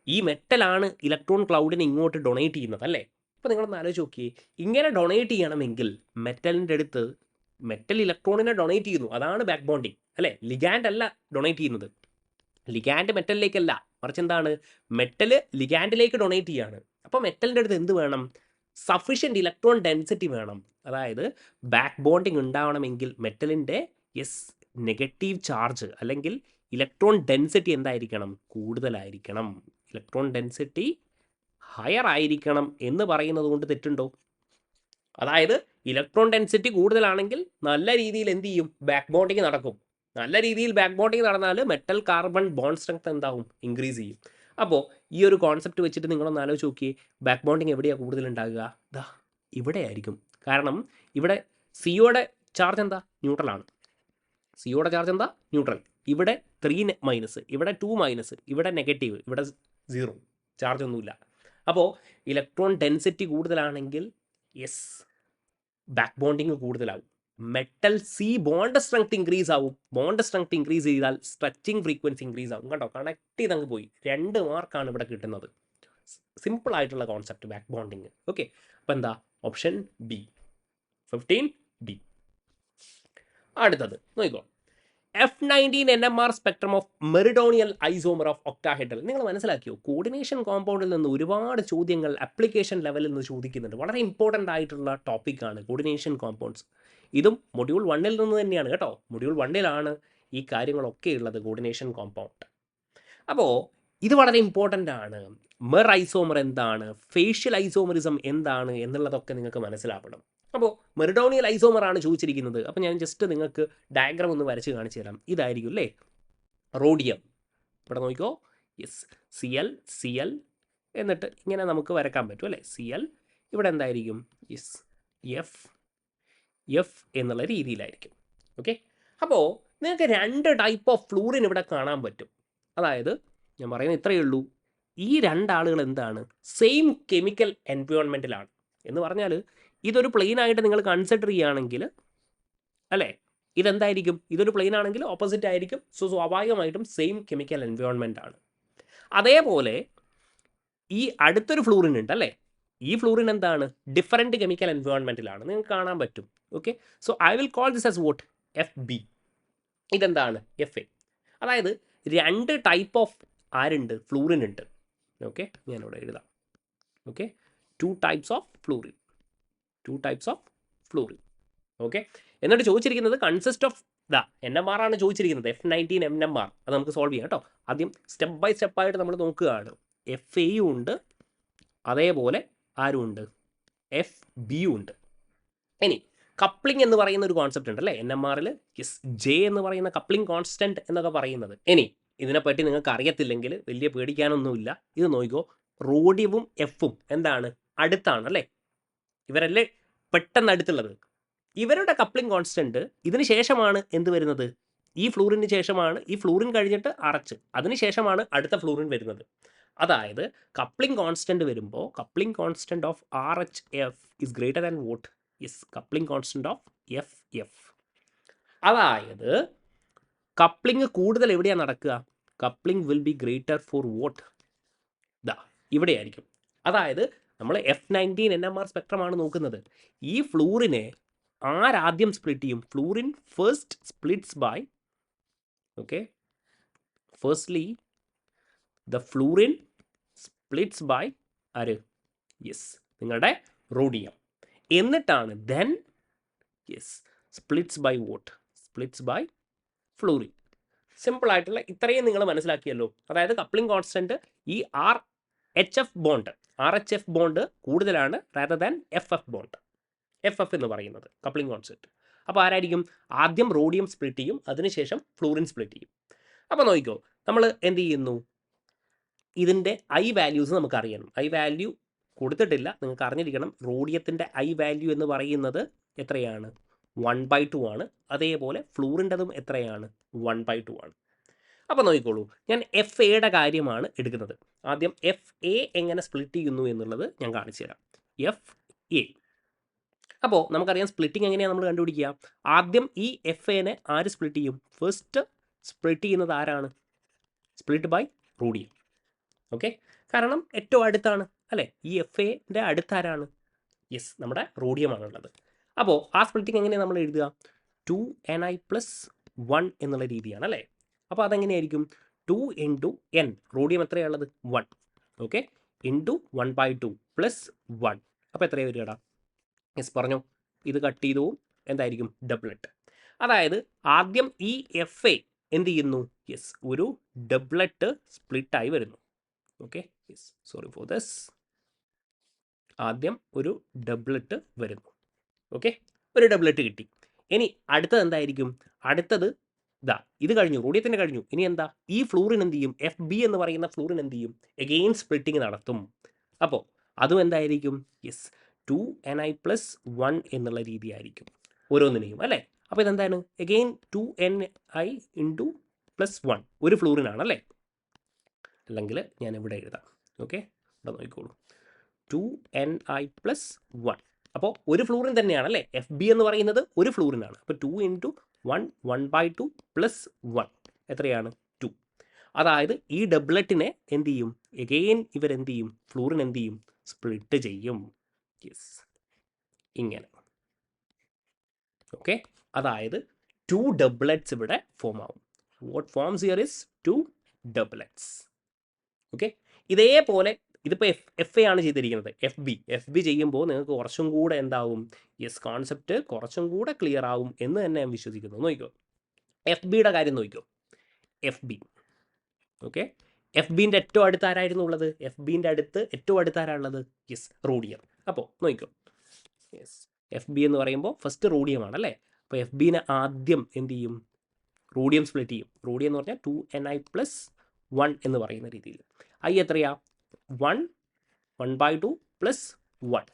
Speaker 1: ഈ മെറ്റലാണ് ഇലക്ട്രോൺ ക്ലൗഡിനെ ഇങ്ങോട്ട് ഡൊണേറ്റ് ചെയ്യുന്നത് അല്ലേ? അപ്പോൾ നിങ്ങളൊന്ന് ആലോചിച്ച് നോക്കിയേ, ഇങ്ങനെ ഡൊണേറ്റ് ചെയ്യണമെങ്കിൽ മെറ്റലിൻ്റെ അടുത്ത് മെറ്റൽ ഇലക്ട്രോണിനെ ഡൊണേറ്റ് ചെയ്യുന്നു, അതാണ് ബാക്ക് ബോണ്ടിങ് അല്ലേ? ലിഗാൻഡ് അല്ല ഡൊണേറ്റ് ചെയ്യുന്നത്. ലിഗാൻഡ് മെറ്റലിലേക്കല്ല, മറിച്ച് എന്താണ്? മെറ്റൽ ലിഗാൻഡിലേക്ക് ഡൊണേറ്റ് ചെയ്യാണ്. അപ്പോൾ മെറ്റലിൻ്റെ അടുത്ത് എന്ത് വേണം? സഫിഷ്യൻറ്റ് ഇലക്ട്രോൺ ഡെൻസിറ്റി വേണം. അതായത് ബാക്ക് ബോണ്ടിങ് ഉണ്ടാവണമെങ്കിൽ മെറ്റലിൻ്റെ നെഗറ്റീവ് ചാർജ് അല്ലെങ്കിൽ ഇലക്ട്രോൺ ഡെൻസിറ്റി എന്തായിരിക്കണം? കൂടുതലായിരിക്കണം. ഇലക്ട്രോൺ ഡെൻസിറ്റി ഹയർ ആയിരിക്കണം എന്ന് പറയുന്നത് കൊണ്ട് തെറ്റുണ്ടോ? അതായത് ഇലക്ട്രോൺ ഡെൻസിറ്റി കൂടുതലാണെങ്കിൽ നല്ല രീതിയിൽ എന്ത് ചെയ്യും? ബാക്ക് ബോണ്ടിങ് നടക്കും. നല്ല രീതിയിൽ ബാക്ക് ബോണ്ടിങ് നടന്നാൽ മെറ്റൽ കാർബൺ ബോണ്ട് സ്ട്രെങ്ത് എന്താവും? ഇൻക്രീസ് ചെയ്യും. അപ്പോൾ ഈ ഒരു കോൺസെപ്റ്റ് വെച്ചിട്ട് നിങ്ങളൊന്ന് ആലോചിച്ച് നോക്കിയേ, ബാക്ക് ബോണ്ടിങ് എവിടെയാണ് കൂടുതൽ ഉണ്ടാകുക? ഇവിടെ ആയിരിക്കും. കാരണം ഇവിടെ സിയുടെ ചാർജ് എന്താ, ന്യൂട്രലാണ്. സിയുടെ ചാർജ് എന്താ, ന്യൂട്രൽ. ഇവിടെ 3 മൈനസ്, ഇവിടെ 2 മൈനസ്, ഇവിടെ നെഗറ്റീവ്, ഇവിടെ 0, ചാർജ് ഒന്നുമില്ല. അപ്പോൾ ഇലക്ട്രോൺ ഡെൻസിറ്റി കൂടുതലാണെങ്കിൽ യെസ് ബാക്ക് ബോണ്ടിങ് കൂടുതലാവും. Metal C bond strength increase ആവും. ബോണ്ട് സ്ട്രെങ്ത് ഇൻക്രീസ് ചെയ്താൽ സ്ട്രെച്ചിങ് ഫ്രീക്വൻസി ഇൻക്രീസ് ആവും. കണ്ടോ, കണക്ട് ചെയ്ത് അങ്ങ് പോയി. 2 മാർക്കാണ് ഇവിടെ കിട്ടുന്നത്. സിമ്പിൾ ആയിട്ടുള്ള കോൺസെപ്റ്റ് ബാക്ക് ബോണ്ടിങ്. ഓക്കെ, അപ്പോൾ എന്താ ഓപ്ഷൻ ബി 15D. അടുത്തത് നോക്കിക്കോ, F19 NMR spectrum of meridional isomer of octahedral. നിങ്ങൾ മനസ്സിലാക്കിയോ, കോർഡിനേഷൻ കോമ്പൗണ്ടിൽ നിന്ന് ഒരുപാട് ചോദ്യങ്ങൾ ആപ്ലിക്കേഷൻ ലെവലിൽ നിന്ന് ചോദിക്കുന്നുണ്ട്. വളരെ ഇമ്പോർട്ടൻ്റ് ആയിട്ടുള്ള ടോപ്പിക്കാണ് കോർഡിനേഷൻ കോമ്പൗണ്ട്സ്. ഇതും മൊഡ്യൂൾ 1 നിന്ന് തന്നെയാണ് കേട്ടോ. മൊഡ്യൂൾ 1 ഈ കാര്യങ്ങളൊക്കെ ഉള്ളത്, കോർഡിനേഷൻ കോമ്പൗണ്ട്. അപ്പോൾ ഇത് വളരെ ഇമ്പോർട്ടൻ്റ് ആണ്. മെർ ഐസോമർ എന്താണ്, ഫേഷ്യൽ ഐസോമറിസം എന്താണ് എന്നുള്ളതൊക്കെ നിങ്ങൾക്ക് മനസ്സിലാവണം. അപ്പോൾ മെറിഡോണിയൽ ഐസോമർ ആണ് ചോദിച്ചിരിക്കുന്നത്. അപ്പോൾ ഞാൻ ജസ്റ്റ് നിങ്ങൾക്ക് ഡയഗ്രാം ഒന്ന് വരച്ച് കാണിച്ചു തരാം. ഇതായിരിക്കും അല്ലേ റോഡിയം. ഇവിടെ നോക്കിക്കോ, യെസ് CL എന്നിട്ട് ഇങ്ങനെ നമുക്ക് വരക്കാൻ പറ്റും അല്ലേ. CL ഇവിടെ എന്തായിരിക്കും, യെസ് F എന്നുള്ള രീതിയിലായിരിക്കും. ഓക്കെ, അപ്പോൾ നിങ്ങൾക്ക് 2 ടൈപ്പ് ഓഫ് ഫ്ലൂറിൻ ഇവിടെ കാണാൻ പറ്റും. അതായത് ഞാൻ പറയുന്നത് ഇത്രയേ ഉള്ളൂ, ഈ 2 ആളുകൾ എന്താണ്, സെയിം കെമിക്കൽ എൻവയോൺമെൻറ്റിലാണ്. എന്ന് പറഞ്ഞാൽ ഇതൊരു പ്ലെയിൻ ആയിട്ട് നിങ്ങൾ കൺസിഡർ ചെയ്യുകയാണെങ്കിൽ അല്ലേ, ഇതെന്തായിരിക്കും, ഇതൊരു പ്ലെയിൻ ആണെങ്കിൽ ഓപ്പോസിറ്റ് ആയിരിക്കും. സോ സ്വാഭാവികമായിട്ടും സെയിം കെമിക്കൽ എൻവയോൺമെൻ്റ് ആണ്. അതേപോലെ ഈ അടുത്തൊരു ഫ്ലൂറിൻ ഉണ്ട് അല്ലേ, ഈ ഫ്ലൂറിൻ എന്താണ്, ഡിഫറൻറ്റ് കെമിക്കൽ എൻവയോൺമെൻറ്റിലാണ്, നിങ്ങൾക്ക് കാണാൻ പറ്റും. Okay, so I will call this as vote FB. ഇതെന്താണ് FA. അതായത് 2 ടൈപ്പ് ഓഫ് ആരുണ്ട്, ഫ്ലൂറിൻ ഉണ്ട്. ഓക്കെ, ഞാനിവിടെ എഴുതാം. Okay, 2 types of fluorine. Okay, എന്നിട്ട് ചോദിച്ചിരിക്കുന്നത് കൺസിസ്റ്റ് ഓഫ് NMR ആണ് ചോദിച്ചിരിക്കുന്നത്. F19 NMR. അത് നമുക്ക് സോൾവ് ചെയ്യാം കേട്ടോ. ആദ്യം സ്റ്റെപ്പ് ബൈ സ്റ്റെപ്പായിട്ട് നമ്മൾ നോക്കുകയാണ്. FAയും ഉണ്ട്, അതേപോലെ ആരും ഉണ്ട്, FBയും ഉണ്ട്. ഇനി കപ്ലിംഗ് എന്ന് പറയുന്ന ഒരു കോൺസെപ്റ്റ് ഉണ്ട് അല്ലേ NMRൽ. യെസ്, J എന്ന് പറയുന്ന കപ്ലിംഗ് കോൺസ്റ്റൻറ്റ് എന്നൊക്കെ പറയുന്നത്. ഇനി ഇതിനെപ്പറ്റി നിങ്ങൾക്ക് അറിയത്തില്ലെങ്കിൽ വലിയ പേടിക്കാനൊന്നുമില്ല. ഇത് നോക്കിക്കോ, റോഡിയവും Fഉം എന്താണ്, അടുത്താണ് അല്ലേ. ഇവരല്ലേ പെട്ടെന്ന് അടുത്തുള്ളത്. ഇവരുടെ കപ്ലിംഗ് കോൺസ്റ്റൻറ്റ് ഇതിന് ശേഷമാണ് എന്ത് വരുന്നത്, ഈ ഫ്ലൂറിന് ശേഷമാണ്, ഈ ഫ്ലൂറിൻ കഴിഞ്ഞിട്ട് RH, അതിന് ശേഷമാണ് അടുത്ത ഫ്ലൂറിൻ വരുന്നത്. അതായത് കപ്ലിംഗ് കോൺസ്റ്റൻറ്റ് വരുമ്പോൾ coupling constant of RHF is greater than what, yes coupling constant of FF. അതായത് കപ്ലിംഗ് കൂടുതൽ എവിടെയാണ് നടക്കുക, coupling will be greater for what, ഇവിടെയായിരിക്കും. അതായത് നമ്മൾ F19 NMR സ്പെക്ട്രമാണ് നോക്കുന്നത്. ഈ ഫ്ലൂറിനെ ആരാദ്യം സ്പ്ലിറ്റ് ചെയ്യും, fluorine first splits by, okay, firstly the fluorine splits by ആര്, യെസ് നിങ്ങളുടെ റോഡിയം. എന്നിട്ടാണ് then yes splits by what, splits by fluorine. സിമ്പിളായിട്ടുള്ള ഇത്രയും നിങ്ങൾ മനസ്സിലാക്കിയല്ലോ. അതായത് കപ്ലിംഗ് കോൺസ്റ്റൻറ്റ് ഈ RHF ബോണ്ട് കൂടുതലാണ് rather than FF bond. FF എന്ന് പറയുന്നത് കപ്ലിംഗ് കോൺസ്റ്റൻറ്റ്. അപ്പോൾ ആരായിരിക്കും, ആദ്യം റോഡിയം സ്പ്ലിറ്റ് ചെയ്യും, അതിനുശേഷം ഫ്ലൂറിൻ സ്പ്ലിറ്റ് ചെയ്യും. അപ്പോൾ നോക്കിക്കോ, നമ്മൾ എന്ത് ചെയ്യുന്നു, ഇതിൻ്റെ I വാല്യൂസ് നമുക്ക് അറിയണം. I വാല്യൂ കൊടുത്തിട്ടില്ല, നിങ്ങൾക്ക് അറിഞ്ഞിരിക്കണം. റോഡിയത്തിൻ്റെ I വാല്യൂ എന്ന് പറയുന്നത് എത്രയാണ്, 1/2 ആണ്. അതേപോലെ ഫ്ലൂറിൻ്റെതും എത്രയാണ്, 1/2 ആണ്. അപ്പോൾ നോക്കിക്കോളൂ, ഞാൻ FAയുടെ കാര്യമാണ് എടുക്കുന്നത്. ആദ്യം FA എങ്ങനെ സ്പ്ലിറ്റ് ചെയ്യുന്നു എന്നുള്ളത് ഞാൻ കാണിച്ചു തരാം. FA, അപ്പോൾ നമുക്കറിയാം സ്പ്ലിറ്റിംഗ് എങ്ങനെയാണ് നമ്മൾ കണ്ടുപിടിക്കുക. ആദ്യം ഈ FAനെ ആര് സ്പ്ലിറ്റ് ചെയ്യും, ഫസ്റ്റ് സ്പ്ലിറ്റ് ചെയ്യുന്നത് ആരാണ്, സ്പ്ലിറ്റ് ബൈ റോഡിയം. ഓക്കെ, കാരണം ഏറ്റവും അടുത്താണ് അല്ലേ, ഈ FAൻ്റെ അടുത്താരാണ്, യെസ് നമ്മുടെ റോഡിയമാണുള്ളത്. അപ്പോൾ ആ സ്പ്ലിറ്റിംഗ് എങ്ങനെയാണ് നമ്മൾ എഴുതുക, 2Ni+1 എന്നുള്ള രീതിയാണ് അല്ലേ. അപ്പോൾ അതെങ്ങനെയായിരിക്കും, 2 × N, റോഡിയം എത്രയാണുള്ളത് 1, ഓക്കെ, ഇൻറ്റു 1/2 + 1. അപ്പോൾ എത്രയാണ് വരികടാ, യെസ് പറഞ്ഞു, ഇത് കട്ട് ചെയ്തു എന്തായിരിക്കും, ഡബ്ലറ്റ്. അതായത് ആദ്യം ഈ FA എന്ത് ചെയ്യുന്നു, യെസ് ഒരു ഡബ്ലറ്റ് സ്പ്ലിറ്റായി വരുന്നു. Okay, yes sorry for this, ആദ്യം ഒരു ഡബ്ലറ്റ് വരുന്നു. ഓക്കെ, ഒരു ഡബ്ലറ്റ് കിട്ടി. ഇനി അടുത്തത് എന്തായിരിക്കും, അടുത്തത് ഇത് കഴിഞ്ഞു, റോഡിയത്തിൻ്റെ കഴിഞ്ഞു. ഇനി എന്താ, ഈ ഫ്ലൂറിൻ എന്ത് ചെയ്യും, FB എന്ന് പറയുന്ന ഫ്ലൂറിൻ എന്ത് ചെയ്യും, എഗെയിൻ സ്പ്ലിറ്റിംഗ് നടത്തും. അപ്പോൾ അതും എന്തായിരിക്കും, യെസ് 2ni+1 എന്നുള്ള രീതിയായിരിക്കും ഓരോന്നിനെയും അല്ലേ. അപ്പോൾ ഇതെന്താണ് അഗെയിൻ 2ni ഇൻറ്റു +1 ഒരു ഫ്ലൂറിനാണ് അല്ലേ. അല്ലെങ്കിൽ ഞാൻ ഇവിടെ എഴുതാം. ഓക്കെ, ഇവിടെ നോക്കിക്കോളൂ. 2ni+1. അപ്പോൾ ഒരു ഫ്ലൂറിൻ തന്നെയാണ് അല്ലേ. FB എന്ന് പറയുന്നത് ഒരു ഫ്ലൂറിനാണ്. അപ്പോൾ 2 ഇൻറ്റു 1 1/2 +1 എത്രയാണ് 2. അതായത് ഈ ഡബ്ലറ്റിനെ എന്ത് ചെയ്യും, എഗെയിൻ ഇവരെന്ത് ചെയ്യും, ഫ്ലൂറിൻ എന്ത് ചെയ്യും, സ്പ്ലിറ്റ് ചെയ്യും. യെസ്, ഇങ്ങനെ. ഓക്കെ, അതായത് 2 ഡബ്ലറ്റ്സ് ഇവിടെ ഫോം ആവും. What forms here is 2 doublets. Okay, ഇതേപോലെ ഇതിപ്പോൾ FA ആണ് ചെയ്തിരിക്കുന്നത്. FB ചെയ്യുമ്പോൾ നിങ്ങൾക്ക് കുറച്ചും കൂടെ എന്താവും, യെസ്, കോൺസെപ്റ്റ് കുറച്ചും കൂടെ ക്ലിയർ ആവും എന്ന് തന്നെ ഞാൻ വിശ്വസിക്കുന്നു. നോക്കിക്കോ, FBയുടെ കാര്യം നോക്കിക്കോ. FB, ഓക്കെ, FBൻ്റെ ഏറ്റവും അടുത്ത് ആരായിരുന്നു ഉള്ളത്, FBൻ്റെ അടുത്ത് ഏറ്റവും അടുത്ത് ആരാളുള്ളത്, യെസ്, റോഡിയം. അപ്പോൾ നോക്കിക്കോ, യെസ്, FB എന്ന് പറയുമ്പോൾ ഫസ്റ്റ് റോഡിയമാണ് അല്ലേ. അപ്പോൾ FBനെ ആദ്യം എന്ത് ചെയ്യും, റോഡിയം സ്പ്ലിറ്റ് ചെയ്യും. റോഡിയം എന്ന് പറഞ്ഞാൽ 2ni+1 എന്ന് പറയുന്ന രീതിയിൽ. I എത്രയാ, 1 1/2 +1.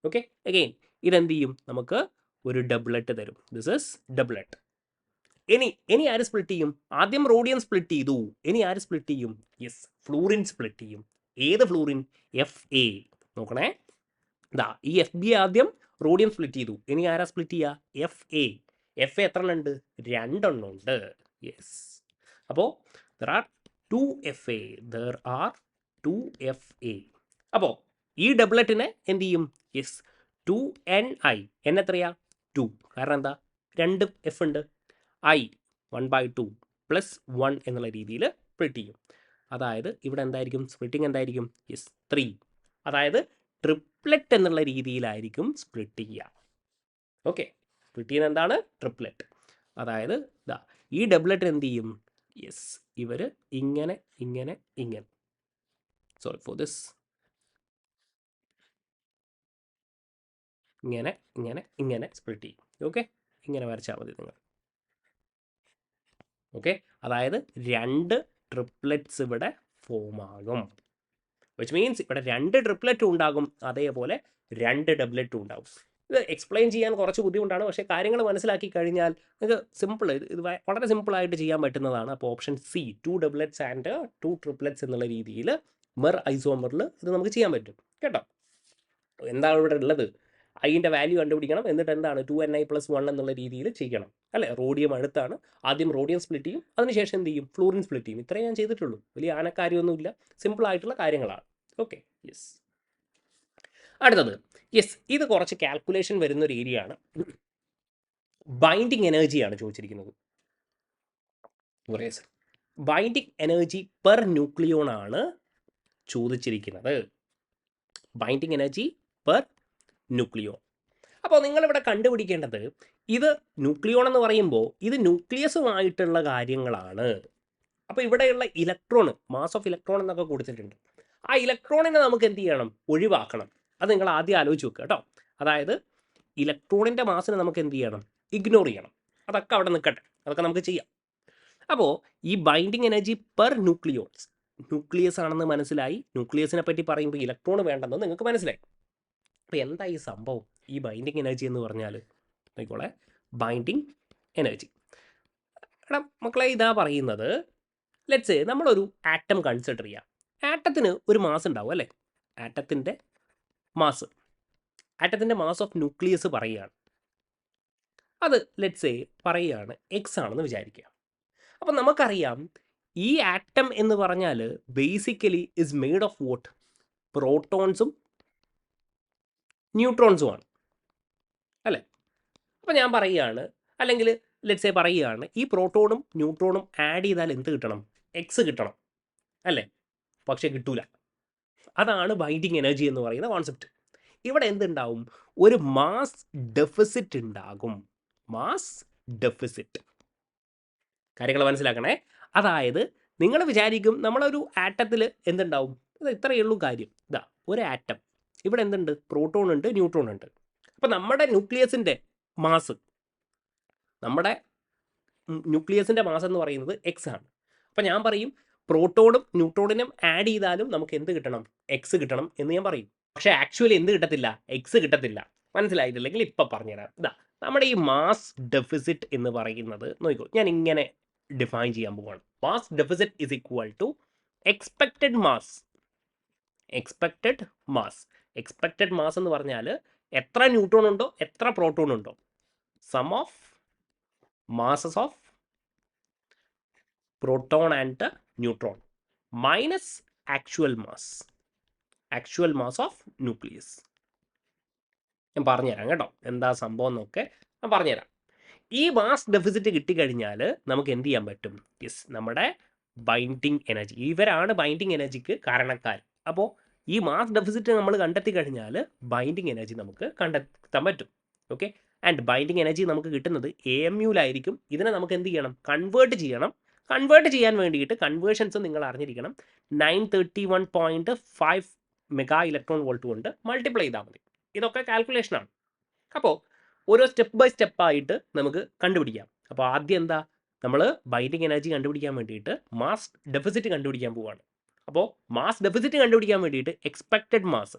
Speaker 1: ഓക്കെ, അഗെയിൻ ഇതെന്ത് ചെയ്യും, നമുക്ക് ഒരു ഡബ്ലറ്റ് തരും. This is doublet. ഇനി ആര് സ്പ്ലിറ്റ് ചെയ്യും, ആദ്യം റോഡിയം സ്പ്ലിറ്റ് ചെയ്തു, ഇനി ആര് സ്പ്ലിറ്റ് ചെയ്യും, യെസ്, ഫ്ലൂറിൻ സ്പ്ലിറ്റ് ചെയ്യും. ഏത് ഫ്ലൂറിൻ, FA. നോക്കണേ, ഇതാ ഈ FB ആദ്യം റോഡിയം സ്പ്ലിറ്റ് ചെയ്തു, ഇനി ആരാ സ്പ്ലിറ്റ് ചെയ്യുക, FA. FA എത്ര എണ്ണം ഉണ്ട്, 2 എണ്ണം ഉണ്ട്. യെസ്, അപ്പോൾ there are 2FA. അപ്പോൾ ഈ ഡബ്ലറ്റിനെ എന്ത് ചെയ്യും, യെസ്, 2ni, n എത്രയാ 2, കാരണം എന്താ 2 F ഉണ്ട്. I 1/2 +1 എന്നുള്ള രീതിയിൽ സ്പ്ലിറ്റ് ചെയ്യും. അതായത് ഇവിടെ എന്തായിരിക്കും, സ്പ്ലിറ്റിംഗ് എന്തായിരിക്കും, യെസ്, 3. അതായത് ട്രിപ്ലെറ്റ് എന്നുള്ള രീതിയിലായിരിക്കും സ്പ്ലിറ്റ് ചെയ്യുക. ഓക്കെ, സ്പ്ലിറ്റ് ചെയ്യുന്നത് എന്താണ്, ട്രിപ്ലെറ്റ്. അതായത് ഇതാ ഈ ഡബ്ലറ്റ് എന്ത് ചെയ്യും, യെസ്, ഇവർ ഇങ്ങനെ ഇങ്ങനെ ഇങ്ങനെ, സോറി ഫോർ ദിസ്, ഇങ്ങനെ ഇങ്ങനെ ഇങ്ങനെ സ്പ്ലിറ്റ് ചെയ്യും. ഓക്കെ, ഇങ്ങനെ വരച്ചാൽ മതി നിങ്ങൾ. ഓക്കെ, അതായത് 2 ട്രിപ്ലെറ്റ്സ് ഇവിടെ ഫോം ആകും. വിച്ച് മീൻസ് ഇവിടെ 2 ട്രിപ്ലെറ്റും ഉണ്ടാകും, അതേപോലെ 2 ഡബ്ലറ്റും ഉണ്ടാകും. ഇത് എക്സ്പ്ലെയിൻ ചെയ്യാൻ കുറച്ച് ബുദ്ധിമുട്ടാണ്, പക്ഷേ കാര്യങ്ങൾ മനസ്സിലാക്കി കഴിഞ്ഞാൽ നിങ്ങൾക്ക് സിമ്പിൾ, ഇത് വളരെ സിമ്പിളായിട്ട് ചെയ്യാൻ പറ്റുന്നതാണ്. അപ്പോൾ ഓപ്ഷൻ C, 2 ഡബ്ലറ്റ്സ് ആൻഡ് 2 ട്രിപ്ലെറ്റ്സ് എന്നുള്ള രീതിയിൽ മെർ ഐസോമറിൽ ഇത് നമുക്ക് ചെയ്യാൻ പറ്റും കേട്ടോ. എന്താണ് ഇവിടെ ഉള്ളത്, ഐൻ്റെ വാല്യൂ കണ്ടുപിടിക്കണം, എന്നിട്ട് എന്താണ് 2ni+1 എന്നുള്ള രീതിയിൽ ചെയ്യണം അല്ലേ. റോഡിയം അടുത്താണ്, ആദ്യം റോഡിയം സ്പ്ലിറ്റ് ചെയ്യും, അതിനുശേഷം എന്ത് ചെയ്യും, ഫ്ലൂറിൻ സ്പ്ലിറ്റ് ചെയ്യും. ഇത്രയും ഞാൻ ചെയ്തിട്ടുള്ളൂ, വലിയ ആനക്കാര്യമൊന്നുമില്ല, സിമ്പിൾ ആയിട്ടുള്ള കാര്യങ്ങളാണ്. Okay, yes. അടുത്തത്, യെസ്, ഇത് കുറച്ച് കാൽക്കുലേഷൻ വരുന്ന ഒരു ഏരിയ ആണ്. ബൈൻഡിങ് എനർജിയാണ് ചോദിച്ചിരിക്കുന്നത്. ബൈൻഡിങ് എനർജി പെർ ന്യൂക്ലിയോൺ ആണ് ചോദിച്ചിരിക്കുന്നത്. Binding energy per nucleon. അപ്പോൾ നിങ്ങളിവിടെ കണ്ടുപിടിക്കേണ്ടത്, ഇത് ന്യൂക്ലിയോൺ എന്ന് പറയുമ്പോൾ ഇത് ന്യൂക്ലിയസുമായിട്ടുള്ള കാര്യങ്ങളാണ്. അപ്പോൾ ഇവിടെയുള്ള ഇലക്ട്രോൺ, മാസ് ഓഫ് ഇലക്ട്രോൺ എന്നൊക്കെ കൊടുത്തിട്ടുണ്ട്. ആ ഇലക്ട്രോണിനെ നമുക്ക് എന്ത് ചെയ്യണം, ഒഴിവാക്കണം. അത് നിങ്ങൾ ആദ്യം ആലോചിച്ച് വെക്കുക കേട്ടോ. അതായത് ഇലക്ട്രോണിൻ്റെ മാസിനെ നമുക്ക് എന്ത് ചെയ്യണം, ഇഗ്നോർ ചെയ്യണം. അതൊക്കെ അവിടെ നിൽക്കട്ടെ, അതൊക്കെ നമുക്ക് ചെയ്യാം. അപ്പോൾ ഈ ബൈൻഡിങ് എനർജി പെർ ന്യൂക്ലിയസ് ആണെന്ന് മനസ്സിലായി. ന്യൂക്ലിയസിനെ പറ്റി പറയുമ്പോൾ ഇലക്ട്രോൺ വേണ്ടെന്ന് നിങ്ങൾക്ക് മനസ്സിലായി. അപ്പോൾ എന്താ ഈ സംഭവം, ഈ ബൈൻഡിങ് എനർജി എന്ന് പറഞ്ഞാൽ, നോക്കിക്കോളെ, ബൈൻഡിങ് എനർജി. എടാ മക്കളെ, ഇതാ പറയുന്നത്, ലെറ്റ്സ് നമ്മളൊരു ആറ്റം കൺസിഡർ ചെയ്യാം. ആറ്റത്തിന് ഒരു മാസ് ഉണ്ടാവും അല്ലേ. ആറ്റത്തിൻ്റെ മാസ് ഓഫ് ന്യൂക്ലിയസ് പറയുകയാണ്. അത് ലെറ്റ്സ് പറയുകയാണ് X ആണെന്ന് വിചാരിക്കുക. അപ്പം നമുക്കറിയാം ഈ ആറ്റം എന്ന് പറഞ്ഞാൽ basically is made of what, പ്രോട്ടോൺസും ന്യൂട്രോൺസുമാണ് അല്ലേ. അപ്പം ഞാൻ പറയുകയാണ്, അല്ലെങ്കിൽ ലെറ്റ്സ് പറയുകയാണ്, ഈ പ്രോട്ടോണും ന്യൂട്രോണും ആഡ് ചെയ്താൽ എന്ത് കിട്ടണം, X കിട്ടണം അല്ലേ. പക്ഷെ കിട്ടൂല. അതാണ് ബൈൻഡിങ് എനർജി എന്ന് പറയുന്ന കോൺസെപ്റ്റ്. ഇവിടെ എന്തുണ്ടാവും, ഒരു മാസ് ഡെഫിസിറ്റ് ഉണ്ടാകും. മാസ് ഡെഫിസിറ്റ്, കാര്യങ്ങൾ മനസ്സിലാക്കണേ. അതായത് നിങ്ങൾ വിചാരിക്കും നമ്മളൊരു ആറ്റത്തിൽ എന്തുണ്ടാവും, അത് ഇത്രയേ ഉള്ളൂ കാര്യം. ഇതാ ഒരു ആറ്റം, ഇവിടെ എന്തുണ്ട്, പ്രോട്ടോൺ ഉണ്ട്, ന്യൂട്രോൺ ഉണ്ട്. അപ്പോൾ നമ്മുടെ ന്യൂക്ലിയസിൻ്റെ മാസ് എന്ന് പറയുന്നത് X ആണ്. അപ്പോൾ ഞാൻ പറയും പ്രോട്ടോണും ന്യൂട്രോണിനും ആഡ് ചെയ്താലും നമുക്ക് എന്ത് കിട്ടണം, X കിട്ടണം എന്ന് ഞാൻ പറയും. പക്ഷേ ആക്ച്വലി എന്ത് കിട്ടത്തില്ല? എക്സ് കിട്ടത്തില്ല. മനസ്സിലായിട്ടില്ലെങ്കിൽ ഇപ്പം പറഞ്ഞുതരാം. ഇതാ നമ്മുടെ ഈ മാസ് ഡെഫിസിറ്റ് എന്ന് പറയുന്നത് നോക്കിക്കോ, ഞാൻ ഇങ്ങനെ ഡിഫൈൻ ചെയ്യാൻ പോവാണ്. Mass deficit is equal to expected mass. Expected mass. Expected mass എന്ന് പറഞ്ഞാൽ എത്ര ന്യൂട്രോൺ ഉണ്ടോ എത്ര പ്രോട്ടോൺ ഉണ്ടോ, sum of masses of proton and the neutron minus actual mass of nucleus. ഞാൻ പറഞ്ഞുതരാം കേട്ടോ എന്താ സംഭവം എന്നൊക്കെ ഞാൻ പറഞ്ഞുതരാം. ഈ മാസ് ഡെഫിസിറ്റ് കിട്ടിക്കഴിഞ്ഞാൽ നമുക്ക് എന്ത് ചെയ്യാൻ പറ്റും? യെസ്, നമ്മുടെ ബൈൻഡിങ് എനർജി, ഇവരാണ് ബൈൻഡിങ് എനർജിക്ക് കാരണക്കാർ. അപ്പോൾ ഈ മാസ് ഡെഫിസിറ്റ് നമ്മൾ കണ്ടെത്തി കഴിഞ്ഞാൽ ബൈൻഡിങ് എനർജി നമുക്ക് കണ്ടെത്താൻ പറ്റും. ഓക്കെ, ആൻഡ് ബൈൻഡിങ് എനർജി നമുക്ക് കിട്ടുന്നത് AMUലായിരിക്കും. ഇതിനെ നമുക്ക് എന്ത് ചെയ്യണം? കൺവേർട്ട് ചെയ്യണം. കൺവേർട്ട് ചെയ്യാൻ വേണ്ടിയിട്ട് കൺവേർഷൻസ് നിങ്ങൾ അറിഞ്ഞിരിക്കണം. 931.5 മെഗാ ഇലക്ട്രോൺ വോൾട്ട് കൊണ്ട് മൾട്ടിപ്ലൈ ചെയ്താൽ മതി. ഇതൊക്കെ കാൽക്കുലേഷനാണ്. അപ്പോൾ ഓരോ സ്റ്റെപ്പ് ബൈ സ്റ്റെപ്പായിട്ട് നമുക്ക് കണ്ടുപിടിക്കാം. അപ്പോൾ ആദ്യം എന്താ, നമ്മൾ ബൈൻഡിങ് എനർജി കണ്ടുപിടിക്കാൻ വേണ്ടിയിട്ട് മാസ് ഡെഫിസിറ്റ് കണ്ടുപിടിക്കാൻ പോവുകയാണ്. അപ്പോൾ മാസ് ഡെഫിസിറ്റ് കണ്ടുപിടിക്കാൻ വേണ്ടിയിട്ട് എക്സ്പെക്റ്റഡ് മാസ്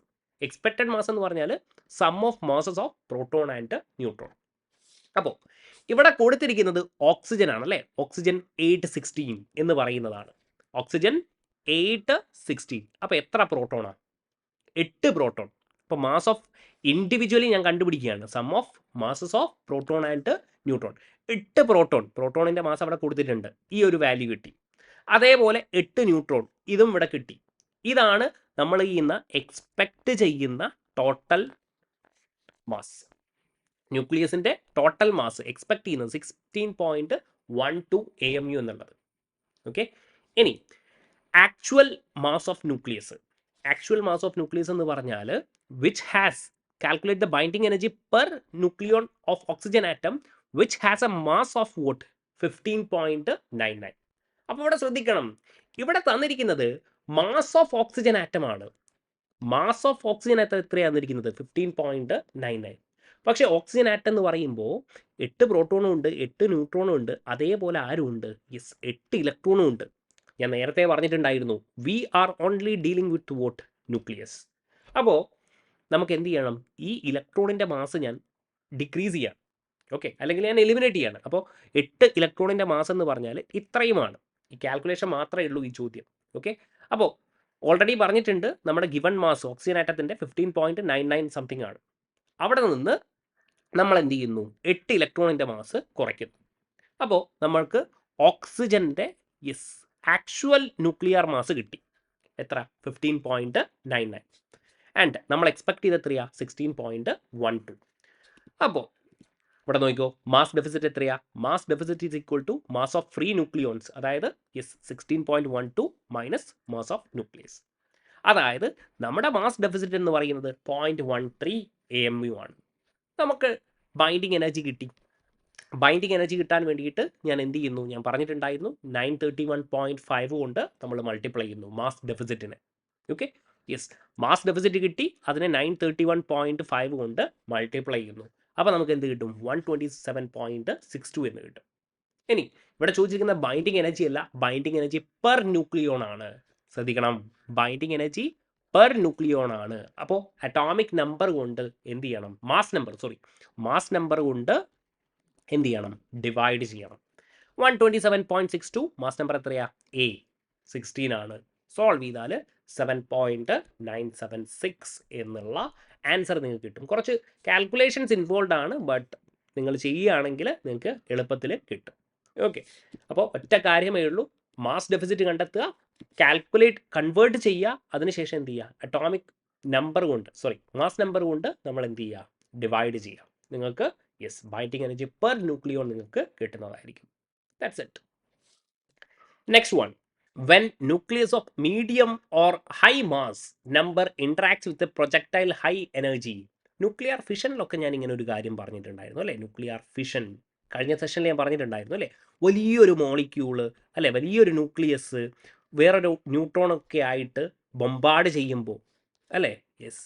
Speaker 1: എന്ന് പറഞ്ഞാൽ sum of masses of proton and neutron. അപ്പോൾ ഇവിടെ കൊടുത്തിരിക്കുന്നത് ഓക്സിജൻ ആണല്ലേ. ഓക്സിജൻ 816 എന്ന് പറയുന്നതാണ്. ഓക്സിജൻ 816. അപ്പോൾ എത്ര പ്രോട്ടോണാണ്? 8 പ്രോട്ടോൺ. അപ്പോൾ മാസ് ഓഫ് ഇൻഡിവിജ്വലി ഞാൻ കണ്ടുപിടിക്കുകയാണ്. Sum of masses of proton and neutron. 8 പ്രോട്ടോണിൻ്റെ മാസ് അവിടെ കൊടുത്തിട്ടുണ്ട്. ഈ ഒരു വാല്യൂ കിട്ടി. അതേപോലെ 8 ന്യൂട്രോൺ, ഇതും ഇവിടെ കിട്ടി. ഇതാണ് നമ്മൾ ചെയ്യുന്ന എക്സ്പെക്റ്റ് ചെയ്യുന്ന ടോട്ടൽ മാസ്. ന്യൂക്ലിയസിൻ്റെ ടോട്ടൽ മാസ് എക്സ്പെക്ട് ചെയ്യുന്നത് 16.12 AMU എന്നുള്ളത്. ഓക്കെ, ഇനി actual mass of nucleus. Actual mass of nucleus എന്ന് പറഞ്ഞാൽ which has calculate the binding energy per nucleon of oxygen atom which has a mass of what 15.99. അപ്പോൾ ഇവിടെ ശ്രദ്ധിക്കണം, ഇവിടെ തന്നിരിക്കുന്നത് മാസ് ഓഫ് ഓക്സിജൻ ആറ്റം ആണ്. മാസ് ഓഫ് ഓക്സിജൻ ആറ്റം എത്രയാണ് തന്നിരിക്കുന്നത്? 15.99. പക്ഷേ ഓക്സിജൻ ആറ്റം എന്ന് പറയുമ്പോൾ 8 പ്രോട്ടോണും ഉണ്ട്, 8 ന്യൂട്രോണും ഉണ്ട്, അതേപോലെ ആരും ഉണ്ട്? യെസ്, 8 ഇലക്ട്രോണും ഉണ്ട്. ഞാൻ നേരത്തെ പറഞ്ഞിട്ടുണ്ടായിരുന്നു, we are only dealing with what nucleus. അപ്പോൾ നമുക്ക് എന്ത് ചെയ്യണം? ഈ ഇലക്ട്രോണിൻ്റെ മാസ് ഞാൻ ഡിക്രീസ് ചെയ്യാം. ഓക്കെ, അല്ലെങ്കിൽ ഞാൻ എലിമിനേറ്റ് ചെയ്യാണ്. അപ്പോൾ 8 ഇലക്ട്രോണിൻ്റെ മാസ് എന്ന് പറഞ്ഞാൽ ഇത്രയുമാണ്. ഈ കാൽക്കുലേഷൻ മാത്രമേ ഉള്ളൂ ഈ ചോദ്യം. ഓക്കെ, അപ്പോൾ ഓൾറെഡി പറഞ്ഞിട്ടുണ്ട് നമ്മുടെ ഗിവൺ മാസ് ഓക്സിജൻ ആറ്റത്തിൻ്റെ 15.99 സംതിങ് ആണ്. അവിടെ നിന്ന് നമ്മൾ എന്ത് ചെയ്യുന്നു? 8 ഇലക്ട്രോണിൻ്റെ മാസ് കുറയ്ക്കുന്നു. അപ്പോൾ നമ്മൾക്ക് ഓക്സിജൻ്റെ യെസ് ആക്ച്വൽ ന്യൂക്ലിയർ മാസ് കിട്ടി. എത്ര? 15.99. ആൻഡ് നമ്മൾ എക്സ്പെക്ട് ചെയ്ത് എത്രയാ? 16.12. അപ്പോൾ ഇവിടെ നോക്കിക്കോ, മാസ് ഡെഫിസിറ്റ് എത്രയാ? Mass deficit is equal to mass of free nucleons, അതായത് yes 16.12 minus mass of nucleus. അതായത് നമ്മുടെ മാസ് ഡെഫിസിറ്റ് എന്ന് പറയുന്നത് 0.13 AMU ആണ്. നമുക്ക് ബൈൻഡിങ് എനർജി കിട്ടി. ബൈൻഡിങ് എനർജി കിട്ടാൻ വേണ്ടിയിട്ട് ഞാൻ എന്ത് ചെയ്യുന്നു? ഞാൻ പറഞ്ഞിട്ടുണ്ടായിരുന്നു 931.5 കൊണ്ട് നമ്മൾ മൾട്ടിപ്ലൈ ചെയ്യുന്നു മാസ് ഡെഫിസിറ്റിനെ. ഓക്കെ, യെസ്, മാസ് ഡെഫിസിറ്റ് കിട്ടി, അതിനെ 931.5 കൊണ്ട് മൾട്ടിപ്ലൈ ചെയ്യുന്നു. അപ്പോൾ നമുക്ക് എന്ത് കിട്ടും? 127.62 എന്ന് കിട്ടും. ഇനി ഇവിടെ ചോദിച്ചിരിക്കുന്ന ബൈൻഡിങ് എനർജി അല്ല, ബൈൻഡിങ് എനർജി പെർ ന്യൂക്ലിയോൺ ആണ്. ശ്രദ്ധിക്കണം, ബൈൻഡിങ് എനർജി പെർ ന്യൂക്ലിയോൺ ആണ്. അപ്പോൾ അറ്റോമിക് നമ്പർ കൊണ്ട് എന്ത് ചെയ്യണം? മാസ് നമ്പർ കൊണ്ട് എന്ത് ചെയ്യണം? ഡിവൈഡ് ചെയ്യണം. 127.62 മാസ് നമ്പർ എത്രയാ? A 16 ആണ്. സോൾവ് ചെയ്താൽ 7.976 എന്നുള്ള ആൻസർ നിങ്ങൾക്ക് കിട്ടും. കുറച്ച് കാൽക്കുലേഷൻസ് ഇൻവോൾവ് ആണ്, ബട്ട് നിങ്ങൾ ചെയ്യുകയാണെങ്കിൽ നിങ്ങൾക്ക് എളുപ്പത്തിൽ കിട്ടും. ഓക്കെ, അപ്പോൾ ഒറ്റ കാര്യമേ ഉള്ളൂ, മാസ് ഡെഫിസിറ്റ് കണ്ടെത്തുക, കൺവേർട്ട് ചെയ്യുക, അതിനുശേഷം എന്ത് ചെയ്യുക? അറ്റോമിക് നമ്പർ കൊണ്ട് മാസ് നമ്പർ കൊണ്ട് നമ്മൾ എന്ത് ചെയ്യുക? ഡിവൈഡ് ചെയ്യുക. നിങ്ങൾക്ക് yes binding energy per nucleon നിങ്ങൾക്ക് കിട്ടുന്നതായിരിക്കും. That's it. Next one, when nucleus of medium or high mass number interacts with a projectile high energy. Nuclear ഫിഷനിലൊക്കെ ഞാൻ ഇങ്ങനെ ഒരു കാര്യം പറഞ്ഞിട്ടുണ്ടായിരുന്നു അല്ലേ? ന്യൂക്ലിയർ ഫിഷൻ കഴിഞ്ഞ സെഷനിൽ ഞാൻ പറഞ്ഞിട്ടുണ്ടായിരുന്നു അല്ലേ? വലിയൊരു മോളിക്യൂള് അല്ലേ, വലിയൊരു ന്യൂക്ലിയസ് വേറൊരു ന്യൂട്രോണൊക്കെ ആയിട്ട് ബൊമ്പാർഡ് ചെയ്യുമ്പോൾ അല്ലേ, യെസ്,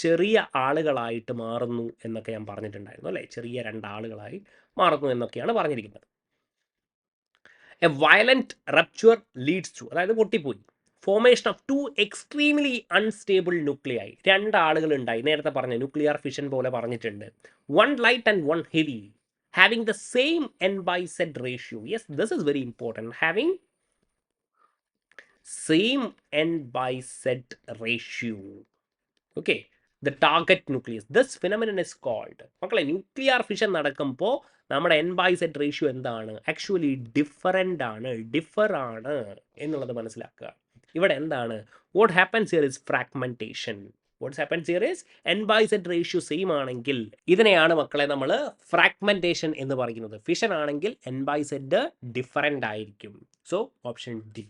Speaker 1: ചെറിയ ആളുകളായിട്ട് മാറുന്നു എന്നൊക്കെ ഞാൻ പറഞ്ഞിട്ടുണ്ടായിരുന്നു അല്ലേ? ചെറിയ 2 ആളുകളായി മാറുന്നു എന്നൊക്കെയാണ് പറഞ്ഞിരിക്കുന്നത്. A violent rupture leads to, അതായത് പൊട്ടിപ്പോയി. Formation of two extremely unstable ന്യൂക്ലിയായി. രണ്ടാളുകൾ ഉണ്ടായി. നേരത്തെ പറഞ്ഞ ന്യൂക്ലിയർ ഫിഷൻ പോലെ പറഞ്ഞിട്ടുണ്ട്. One light and one heavy having the same n by z ratio. Yes, this is very important. Having same n by z ratio. Okay, the target nucleus. This phenomenon is called, മക്കളെ nuclear fission നടക്കുമ്പോൾ നമ്മുടെ N by Z ratio എന്താണ്? Actually different ആണ്, differ ആണ് എന്നുള്ളത് മനസ്സിലാക്കുക. ഇവിടെ എന്താണ്? What happens here is fragmentation. What's happens here is N by Z ratio same ആണെങ്കിൽ ഇതിനെയാണ് മക്കളെ നമ്മൾ ഫ്രാഗ്മെന്റേഷൻ എന്ന് പറയുന്നത്. ഫിഷൻ ആണെങ്കിൽ എൻ ബൈ സെഡ് ഡിഫറൻ്റ് ആയിരിക്കും. So option D.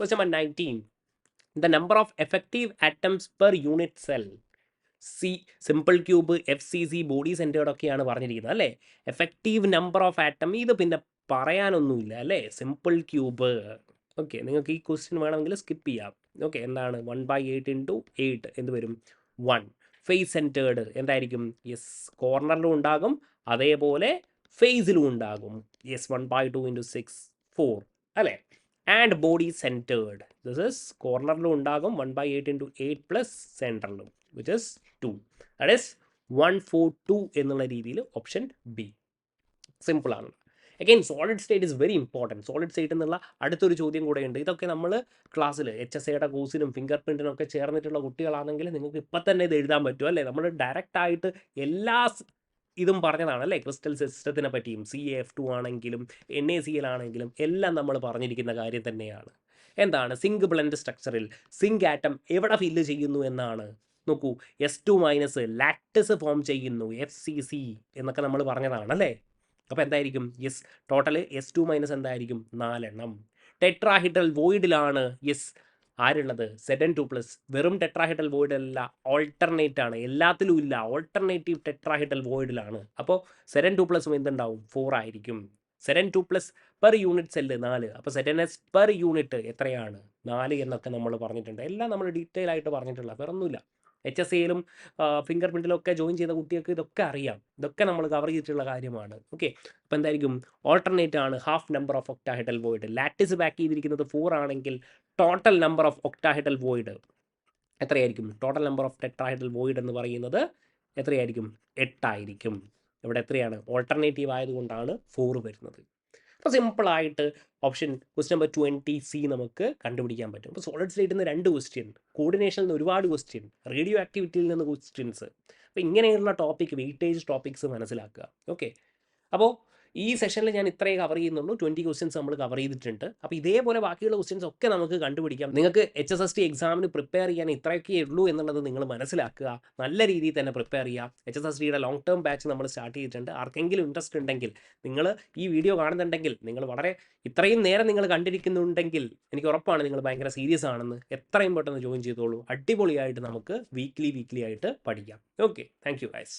Speaker 1: Question number 19. The number of effective atoms per unit cell. Simple cube, FCC, body centred ഒക്കെയാണ് പറഞ്ഞിരിക്കുന്നത് അല്ലേ. എഫക്റ്റീവ് നമ്പർ ഓഫ് ആറ്റം ഇത് പിന്നെ പറയാനൊന്നുമില്ല അല്ലേ. Simple cube. ഓക്കെ, നിങ്ങൾക്ക് ഈ ക്വസ്റ്റ്യൻ വേണമെങ്കിൽ സ്കിപ്പ് ചെയ്യാം. ഓക്കെ, എന്താണ് 1/8 × 8 എന്ത് വരും? 1. ഫേസ് സെൻറ്റേർഡ് എന്തായിരിക്കും? യെസ്, കോർണറിലും ഉണ്ടാകും, അതേപോലെ ഫേസിലും ഉണ്ടാകും. യെസ്, 1/2 × 6 4 അല്ലേ. And body centred, this is കോർണറിലും ഉണ്ടാകും, 1/8 × 8 പ്ലസ് സെൻറ്ററിലും, വിച്ച് ഇസ് 2. ദാറ്റ് ഇസ് 1 4 2 എന്നുള്ള രീതിയിൽ ഓപ്ഷൻ ബി. സിമ്പിളാണ്. Again solid state is very important. Solid state എന്നുള്ള അടുത്തൊരു ചോദ്യം കൂടെ ഉണ്ട്. ഇതൊക്കെ നമ്മൾ ക്ലാസ്സിൽ HSAയുടെ കോഴ്സിനും ഫിംഗർ പ്രിൻറ്റിനും ഒക്കെ ചേർന്നിട്ടുള്ള കുട്ടികളാണെങ്കിൽ നിങ്ങൾക്ക് ഇപ്പം തന്നെ ഇത് എഴുതാൻ പറ്റും അല്ലേ. നമ്മൾ ഡയറക്റ്റ് ആയിട്ട് എല്ലാ ഇതും പറഞ്ഞതാണ് അല്ലേ. ക്രിസ്റ്റൽ സിസ്റ്റത്തിനെ പറ്റിയും CaF2 ആണെങ്കിലും NaCl ആണെങ്കിലും എല്ലാം നമ്മൾ പറഞ്ഞിരിക്കുന്ന കാര്യം തന്നെയാണ്. എന്താണ്? സിങ്ക് ബ്ലെൻഡ് സ്ട്രക്ചറിൽ സിങ്ക് ആറ്റം എവിടെ ഫില്ല് ചെയ്യുന്നു എന്നാണ്. നോക്കൂ, S2- ലാക്ടസ് ഫോം ചെയ്യുന്നു, FCC എന്നൊക്കെ നമ്മൾ പറഞ്ഞതാണ് അല്ലേ. അപ്പോൾ എന്തായിരിക്കും? യെസ്, ടോട്ടൽ S2- എന്തായിരിക്കും? 4 എണ്ണം. ടെട്രാഹിഡ്രൽ വോയിഡിലാണ് യെസ് ആരുള്ളത്? Zn2+. വെറും ടെട്രാഹിഡ്രൽ വോയിഡല്ല, ഓൾട്ടർനേറ്റ് ആണ്. എല്ലാത്തിലും ഇല്ല, ഓൾട്ടർനേറ്റീവ് ടെട്രാഹിഡ്രൽ വോയിഡിലാണ്. അപ്പോൾ Zn2+ എന്തുണ്ടാവും? 4 ആയിരിക്കും. Zn2+ per unit cell 4. അപ്പോൾ ZnS പെർ യൂണിറ്റ് എത്രയാണ്? 4 എന്നൊക്കെ നമ്മൾ പറഞ്ഞിട്ടുണ്ട്. എല്ലാം നമ്മൾ ഡീറ്റെയിൽ ആയിട്ട് പറഞ്ഞിട്ടുള്ള, വേറൊന്നുമില്ല. HSAയിലും ഫിംഗർ പ്രിൻറ്റിലും ഒക്കെ ജോയിൻ ചെയ്ത കുട്ടികൾക്ക് ഇതൊക്കെ അറിയാം. ഇതൊക്കെ നമ്മൾ കവർ ചെയ്തിട്ടുള്ള കാര്യമാണ്. ഓക്കെ, അപ്പോൾ എന്തായിരിക്കും? ഓൾട്ടർനേറ്റ് ആണ്. Half number of octahedral void. Lattice pack ചെയ്തിരിക്കുന്നത് 4 ആണെങ്കിൽ total number of octahedral void എത്രയായിരിക്കും? Total number of tetrahedral void എന്ന് പറയുന്നത് എത്രയായിരിക്കും? 8 ആയിരിക്കും. ഇവിടെ എത്രയാണ്? ഓൾട്ടർനേറ്റീവ് ആയതുകൊണ്ടാണ് 4 വരുന്നത്. അപ്പോൾ സിമ്പിളായിട്ട് ഓപ്ഷൻ ക്വസ്റ്റ്യൻ നമ്പർ 20C നമുക്ക് കണ്ടുപിടിക്കാൻ പറ്റും. അപ്പോൾ സോളിഡ് സ്റ്റേറ്റിൽ നിന്ന് 2 ക്വസ്റ്റ്യൻ, കോർഡിനേഷനിൽ നിന്ന് ഒരുപാട് ക്വസ്റ്റ്യൻ, റേഡിയോ ആക്ടിവിറ്റിയിൽ നിന്ന് ക്വസ്റ്റ്യൻസ്. അപ്പോൾ ഇങ്ങനെയുള്ള ടോപ്പിക്, വെയിറ്റേജ് ടോപ്പിക്സ് മനസ്സിലാക്കുക. ഓക്കെ, അപ്പോൾ ഈ സെഷനിൽ ഞാൻ ഇത്രയും കവർ ചെയ്യുന്നുള്ളൂ. 20 ക്വസ്റ്റ്യൻസ് നമ്മൾ കവർ ചെയ്തിട്ടുണ്ട്. അപ്പോൾ ഇതേപോലെ ബാക്കിയുള്ള ക്വസ്റ്റ്യൻസ് ഒക്കെ നമുക്ക് കണ്ടുപിടിക്കാം. നിങ്ങൾക്ക് HSST എക്സാമിന് പ്രിപ്പയർ ചെയ്യാൻ ഇത്രയൊക്കെ ഉള്ളൂ എന്നുള്ളത് നിങ്ങൾ മനസ്സിലാക്കുക. നല്ല രീതിയിൽ തന്നെ പ്രിപ്പയർ ചെയ്യുക. HSSTയുടെ ലോങ് ടേം ബാച്ച് നമ്മൾ സ്റ്റാർട്ട് ചെയ്തിട്ടുണ്ട്. ആർക്കെങ്കിലും ഇൻട്രസ്റ്റ് ഉണ്ടെങ്കിൽ, നിങ്ങൾ ഈ വീഡിയോ കാണുന്നുണ്ടെങ്കിൽ, നിങ്ങൾ വളരെ ഇത്രയും നേരം നിങ്ങൾ കണ്ടിരിക്കുന്നുണ്ടെങ്കിൽ എനിക്ക് ഉറപ്പാണ് നിങ്ങൾ ഭയങ്കര സീരിയസ് ആണെന്ന്. എത്രയും പെട്ടെന്ന് ജോയിൻ ചെയ്തോളൂ. അടിപൊളിയായിട്ട് നമുക്ക് വീക്ക്ലി ആയിട്ട് പഠിക്കാം. Okay, thank you guys.